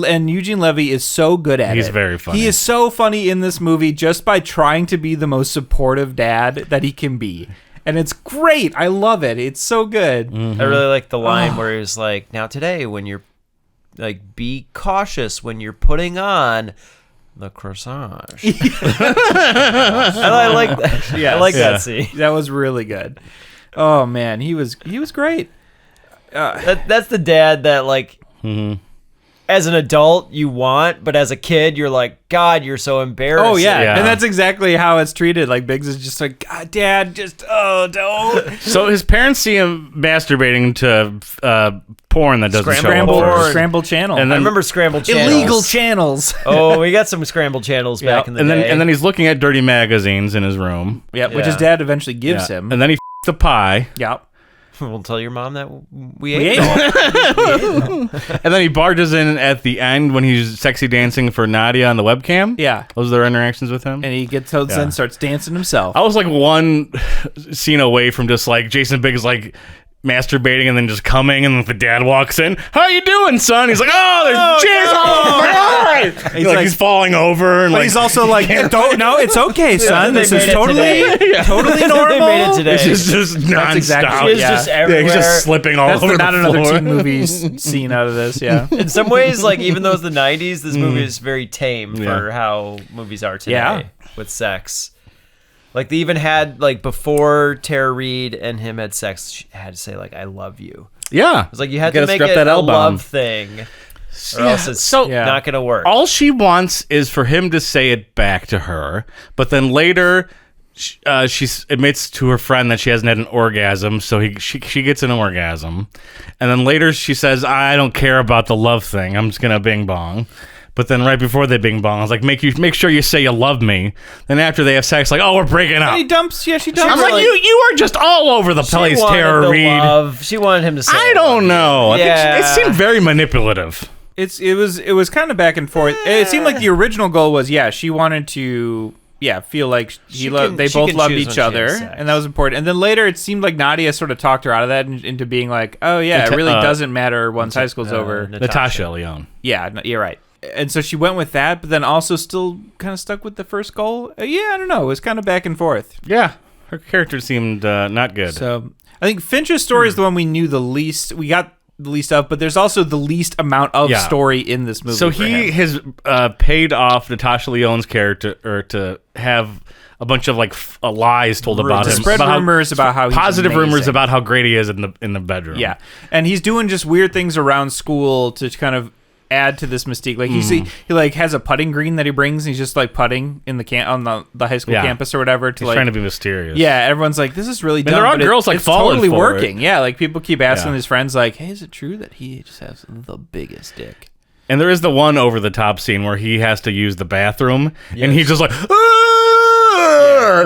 D: And Eugene Levy is so good at it.
B: He's very funny.
D: He is so funny in this movie just by trying to be the most supportive dad that he can be. And it's great. I love it. It's so good.
C: I really like the line where he was like, now today when you're like, be cautious when you're putting on the corsage. I like that.
D: Yes.
C: I like that scene.
D: That was really good. Oh man, he was great.
C: That's the dad that like as an adult you want, but as a kid you're like, God, you're so embarrassing.
D: Oh yeah.
B: Yeah.
D: And that's exactly how it's treated. Like Biggs is just like, God, Dad, just don't.
B: So his parents see him masturbating to porn that doesn't show up first.
D: Scramble channel.
B: And
C: I
B: then,
C: remember scrambled channels.
D: illegal channels.
C: Oh, we got some scrambled channels back in the day.
B: and then he's looking at dirty magazines in his room.
D: Yeah, which
C: Yeah.
D: his dad eventually gives
B: Yeah.
D: him.
B: And then he the pie.
D: Yep.
C: We'll tell your mom that we
D: We
C: ate
D: ate
C: it.
B: And then he barges in at the end when he's sexy dancing for Nadia on the webcam.
D: Yeah.
B: Those are their interactions with him.
D: And he gets to and starts dancing himself.
B: I was like one scene away from just like Jason Biggs like masturbating and then just coming, and then the dad walks in. How you doing, son? He's like, oh, there's jizz all over my eyes. He's falling over, and
D: But
B: like
D: he's also like, don't, no, it's okay, son.
C: They
D: This
C: made
D: is
C: it
D: totally normal.
C: They made it today.
B: it's just nonstop.
D: exactly-
C: It's just everywhere.
B: he's just slipping all
D: That's
B: over
D: not
B: the
D: another
B: floor.
D: teen movies scene out of this. Yeah.
C: In some ways, like even though it's the 90s, this movie is very tame for
B: Yeah.
C: how movies are today
D: Yeah.
C: with sex. Like they even had like before Tara Reid and him had sex, she had to say like "I love you."
B: Yeah,
C: It's like you had
B: gotta
C: to make
B: strap
C: it
B: that
C: a
B: L-bomb.
C: love thing, or else it's not gonna work.
B: All she wants is for him to say it back to her, but then later she admits to her friend that she hasn't had an orgasm, so she gets an orgasm, and then later she says, "I don't care about the love thing. I'm just gonna bing bong." But then right before they bing bong, I was like, make sure you say you love me. Then after they have sex, like, oh, we're breaking up.
D: And he dumps. Yeah, she dumps.
B: I'm like, you are just all over the place, Tara Reid.
C: She wanted him to say.
B: I don't know. I think
C: Yeah.
B: it seemed very manipulative.
D: It was kind of back and forth. It seemed like the original goal was she wanted to feel like they both loved each other, and that was important. And then later it seemed like Nadia sort of talked her out of that into being like, oh yeah, it really doesn't matter once high school's over.
B: Natasha Lyonne.
D: Yeah, you're right. And so she went with that, but then also still kind of stuck with the first goal. I don't know. It was kind of back and forth.
B: Yeah, her character seemed not good.
D: So I think Finch's story is the one we knew the least. We got the least of, but there's also the least amount of story in this movie.
B: So he has paid off Natasha Lyonne's character to have a bunch of like lies told about him,
D: spread rumors about how he's
B: positive
D: amazing.
B: rumors about how great he is in the bedroom.
D: Yeah, and he's doing just weird things around school to kind of add to this mystique. Like he like has a putting green that he brings, and he's just like putting in the on the high school campus or whatever.
B: He's trying to be mysterious.
D: Yeah, everyone's like, this is really dumb.
B: And there are
D: but
B: girls like
D: it's
B: falling
D: totally
B: for
D: working.
B: it.
D: Yeah, like people keep asking his friends, like, hey, is it true that he just has the biggest dick?
B: And there is the one over the top scene where he has to use the bathroom, and he's just like,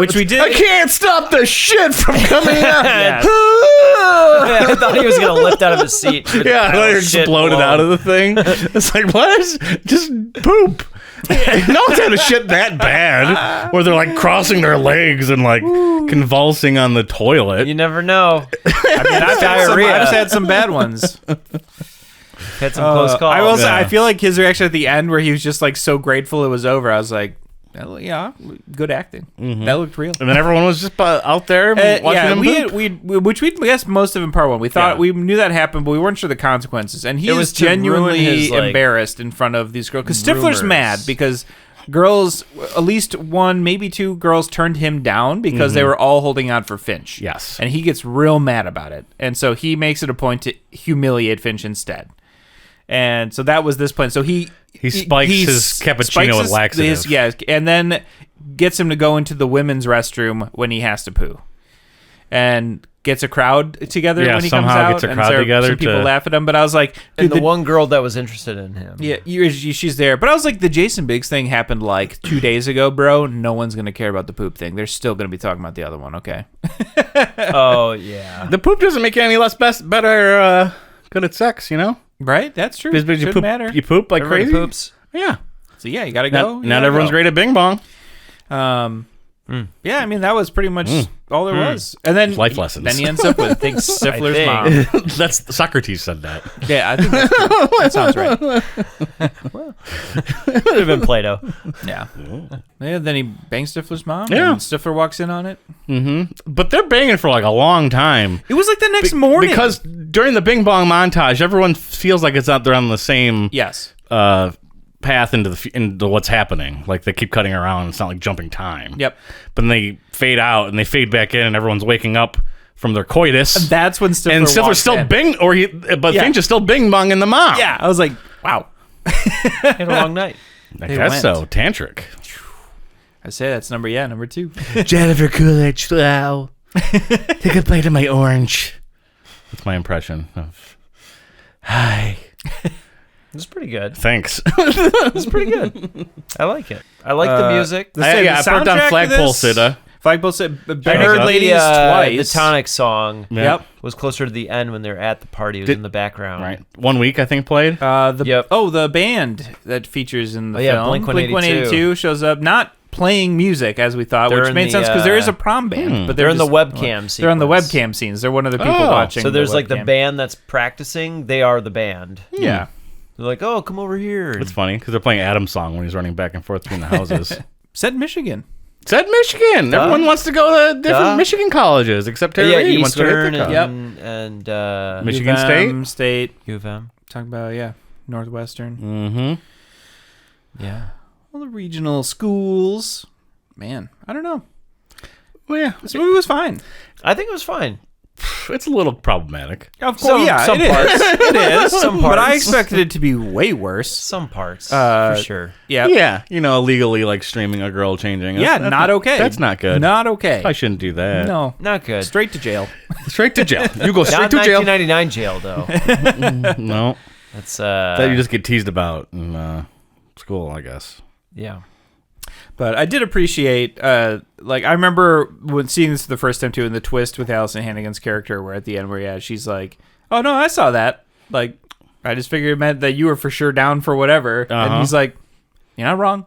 D: which we did.
B: I can't stop the shit from coming out.
C: I thought he was gonna lift out of his seat.
B: Yeah, like exploded out of the thing. It's like, what? Just poop. No one's had a shit that bad where they're like crossing their legs and like convulsing on the toilet.
C: You never know.
D: I mean, I've had some bad ones.
C: Had some close calls.
D: I will say, I feel like his reaction at the end, where he was just like so grateful it was over. I was like, yeah, good acting. That looked real.
B: And then everyone was just out there watching him poop.
D: Which we guessed most of in part one. We thought we knew that happened, but we weren't sure the consequences. And he
C: It
D: was
C: was to ruin
D: genuinely
C: his, like,
D: embarrassed in front of these girls because Stifler's
C: rumors.
D: mad because girls, at least one, maybe two girls turned him down because they were all holding out for Finch.
B: Yes,
D: and he gets real mad about it, and so he makes it a point to humiliate Finch instead. And so that was this plan. So he
B: spikes his cappuccino with laxative.
D: And then gets him to go into the women's restroom when he has to poo, and gets a crowd together when he comes out.
B: Gets a crowd together.
D: Some people laugh at him, but I was like,
C: and the one girl that was interested in him.
D: Yeah, she's there. But I was like, the Jason Biggs thing happened like 2 days ago, bro. No one's gonna care about the poop thing. They're still gonna be talking about the other one. Okay.
C: Oh yeah.
B: The poop doesn't make you any less better good at sex, you know?
D: Right? That's true.
B: Because you
D: Shouldn't
B: poop,
D: matter.
B: you poop like
C: Everybody
B: crazy.
C: poops.
B: Yeah.
D: So yeah, you gotta go.
B: Not everyone's great at Bing Bong.
D: Yeah, I mean that was pretty much all there was. And then
B: Life lessons.
D: Then he ends up with Stifler's mom.
B: That's Socrates said that.
D: Yeah, I think that sounds right.
C: It would have been Plato.
D: Yeah. Yeah. Then he bangs Stifler's mom.
B: Yeah.
D: And Stifler walks in on it.
B: But they're banging for like a long time.
D: It was like the next morning
B: because during the Bing Bong montage, everyone feels like it's out there on the same path into what's happening. Like they keep cutting around. It's not like jumping time.
D: Yep.
B: But then they fade out and they fade back in, and everyone's waking up from their coitus.
D: That's when Stifler
B: and Stifler's
D: walks
B: still
D: in.
B: Finch is still Bing Bonging the mom.
D: Yeah, I was like, wow.
C: Had a long night.
B: I guess so. Tantric.
D: I say that's number 2.
B: Jennifer Coolidge, slow. Take a bite of my orange. That's my impression of hi.
C: It's pretty good.
B: Thanks.
C: It's pretty good. I like it. I like the music.
B: I put down Flagpole Sitta.
D: Flagpole Sitta.
C: I heard
D: Ladies twice.
C: The Tonic song.
B: Yep.
C: Was closer to the end when they were at the party. It was in the background.
B: Right. 1 week, I think, played.
D: The band that features in the film.
C: Blink-182
D: shows up, not playing music as we thought,
C: They're
D: which
C: in
D: made
C: the,
D: sense because there is a prom band, but
C: they're in the
D: just-
C: webcam sequence.
D: They're on the webcam scenes. They're one of the people watching.
C: So there's
D: the
C: like the
D: webcam.
C: band that's practicing. They are the band.
D: Yeah.
C: They're like, oh, come over here.
B: It's funny because they're playing Adam's song when he's running back and forth between the houses.
D: Said Michigan.
B: Said Michigan. Everyone wants to go to different Michigan colleges except Terry Reid wants to
C: Eastern
B: hit the
C: and
B: Michigan
D: State.
C: U of M.
D: Talking about Northwestern.
B: Mm-hmm.
C: Yeah.
D: All the regional schools. Man, I don't know.
B: Well, yeah,
D: this movie was fine.
C: I think it was fine.
B: It's a little problematic.
D: Of course,
C: some
D: it
C: parts.
D: is. It is.
C: Some
D: But I
C: parts.
D: expected it to be way worse.
C: Some parts, for sure.
D: Yeah.
B: Yeah, illegally like streaming a girl changing.
D: Yeah,
B: That's
D: not okay.
B: That's not good.
D: Not okay.
B: I shouldn't do that.
D: No.
C: Not good.
D: Straight to jail.
B: Straight to jail. You go straight
C: Not
B: to jail.
C: 1999 jail, though.
B: No.
C: That's
B: that you just get teased about in school, I guess.
C: Yeah.
D: But I did appreciate, I remember when seeing this for the first time too, in the twist with Allison Hannigan's character, where at the end, where she's like, "Oh no, I saw that. Like, I just figured it meant that you were for sure down for whatever." And he's like, "You're not wrong."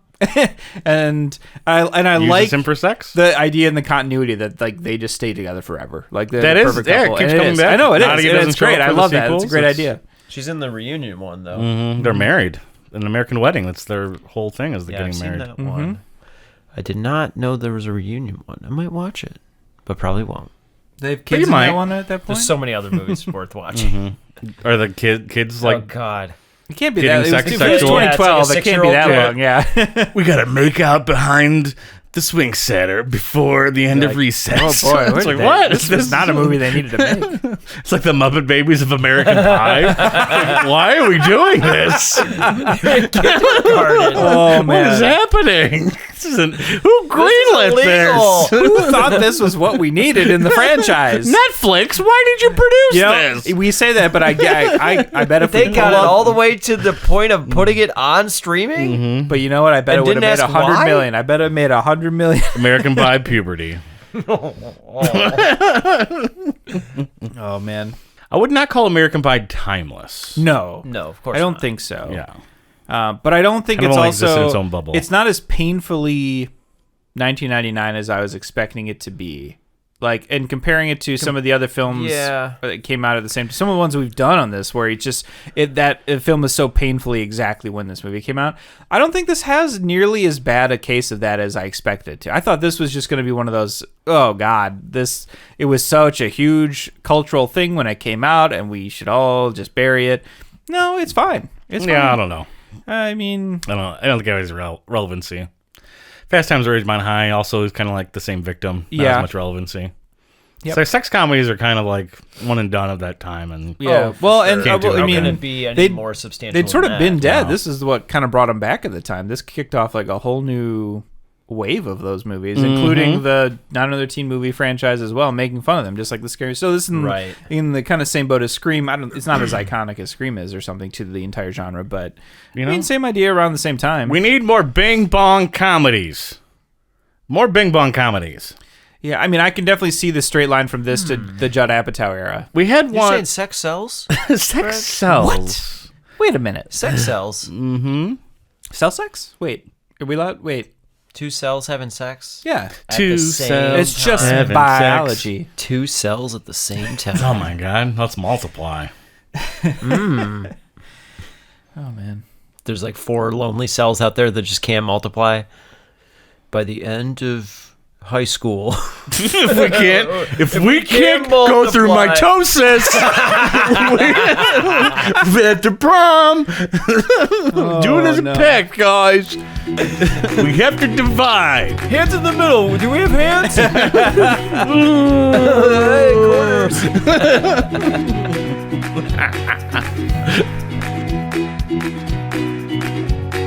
D: and I like
B: him for sex.
D: The idea and the continuity that like they just stay together forever. Like they're
B: that
D: the
B: is
D: perfect
B: yeah,
D: couple.
B: it keeps
D: And
B: coming
D: is.
B: back.
D: I know it
B: Nadia
D: is.
B: doesn't
D: It's
B: show
D: great.
B: up
D: I
B: for the
D: love that. It's a
B: sequels.
D: great idea.
C: She's in the reunion one, though.
B: They're married. An American Wedding. That's their whole thing. Is
C: Yeah,
B: getting
C: I've seen
B: married.
C: that one. I did not know there was a reunion one. I might watch it, but probably won't.
D: They have kids in
A: might.
D: that one at that point?
C: There's so many other movies worth watching.
A: Are the kids
C: Oh
A: like
C: God.
D: It can't be
A: Getting
D: that.
A: sex
D: It was
A: sexual?
D: 2012.
C: Yeah, it's like a
D: it can't be that
C: 6-year-old
D: long. Yeah.
A: we gotta make out behind the swing setter before the end of recess?
D: Oh boy,
A: It's like what?
D: This was not a movie they needed to make.
A: It's like the Muppet Babies of American Pie. Like, why are we doing this?
D: Oh man,
A: What is happening? This isn't. Who greenlit this?
D: Who thought this was what we needed in the franchise?
A: Netflix. Why did you produce
D: You know,
A: this?
D: we say that, but I bet if
C: They
D: we
C: got
D: pull
C: it
D: up-
C: all the way to the point of putting it on streaming.
D: But you know what? I bet
C: And
D: it would have
C: didn't
D: made
C: ask
D: 100
C: why?
D: million. I bet it made 100 million.
A: American Pie puberty.
D: Oh man,
A: I would not call American Pie timeless.
D: no,
C: No, of course
D: I don't
C: not.
D: think so.
A: Yeah.
D: But I don't think
A: Kind of
D: it's
A: only exists in
D: also
A: its own bubble.
D: It's not as painfully 1999 as I was expecting it to be. Like, and comparing it to some of the other films that came out at the same time, some of the ones we've done on this, where that film is so painfully exactly when this movie came out. I don't think this has nearly as bad a case of that as I expected it to. I thought this was just going to be one of those, oh God, it was such a huge cultural thing when it came out, and we should all just bury it. No, it's fine. It's fine.
A: I don't know.
D: I mean,
A: I don't think it has relevancy. Fast Times at Ridgemont High also is kind of like the same victim. Not as much relevancy.
D: Yep.
A: So sex comedies are kind of like one and done of that time, and
D: yeah. Well, and
A: Can't do it.
D: I mean,
C: Couldn't be any more substantial.
D: they'd sort
C: than
D: of been
C: that.
D: dead.
A: No.
D: This is what kind of brought them back at the time. This kicked off like a whole new wave of those movies, including the Not Another Teen movie franchise as well, making fun of them, just like the Scary. So this is in the kind of same boat as Scream. It's not as iconic as Scream is or something to the entire genre, but I mean, same idea around the same time.
A: we need more Bing Bong comedies. More Bing Bong comedies.
D: Yeah, I mean, I can definitely see the straight line from this to the Judd Apatow era.
A: We had
C: You're
A: one.
C: saying sex sells?
A: Sex sells.
D: What? Wait a minute.
C: Sex sells.
D: Cell sex? Wait, are we allowed? Wait.
C: Two cells having sex?
D: Yeah.
C: At the same
A: cells
D: It's just
A: having
D: biology.
C: Two cells at the same time.
A: Oh my God! Let's multiply.
D: Oh man.
C: There's like 4 lonely cells out there that just can't multiply. By the end of high school,
A: if we can't go through mitosis, we at the prom, do it as a pack, guys. We have to divide.
C: hands in the middle. Do we have hands?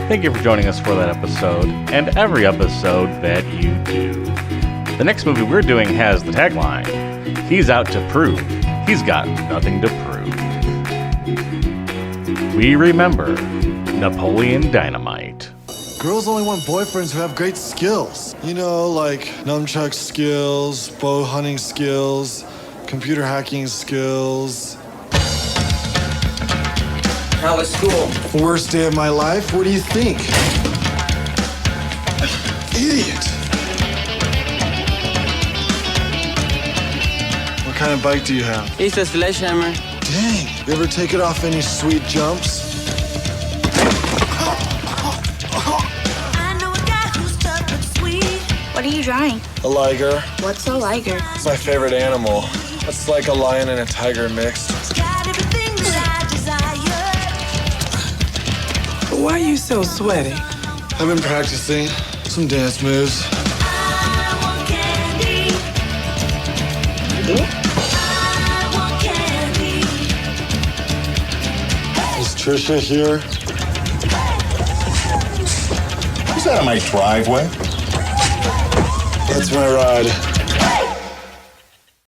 A: Thank you for joining us for that episode, and every episode that you do. The next movie we're doing has the tagline, "He's out to prove he's got nothing to prove." We remember Napoleon Dynamite.
L: Girls only want boyfriends who have great skills. You know, like nunchuck skills, bow hunting skills, computer hacking skills.
H: How was school?
L: Worst day of my life? What do you think? Idiot. What kind of bike do you have?
H: It's a sledgehammer.
L: Dang. You ever take it off any sweet jumps?
M: What are you drawing?
L: A liger.
M: What's a liger?
L: It's my favorite animal. It's like a lion and a tiger mixed.
N: Why are you so sweaty?
L: I've been practicing some dance moves. Is Trisha here?
O: Is that on my driveway?
L: That's my ride.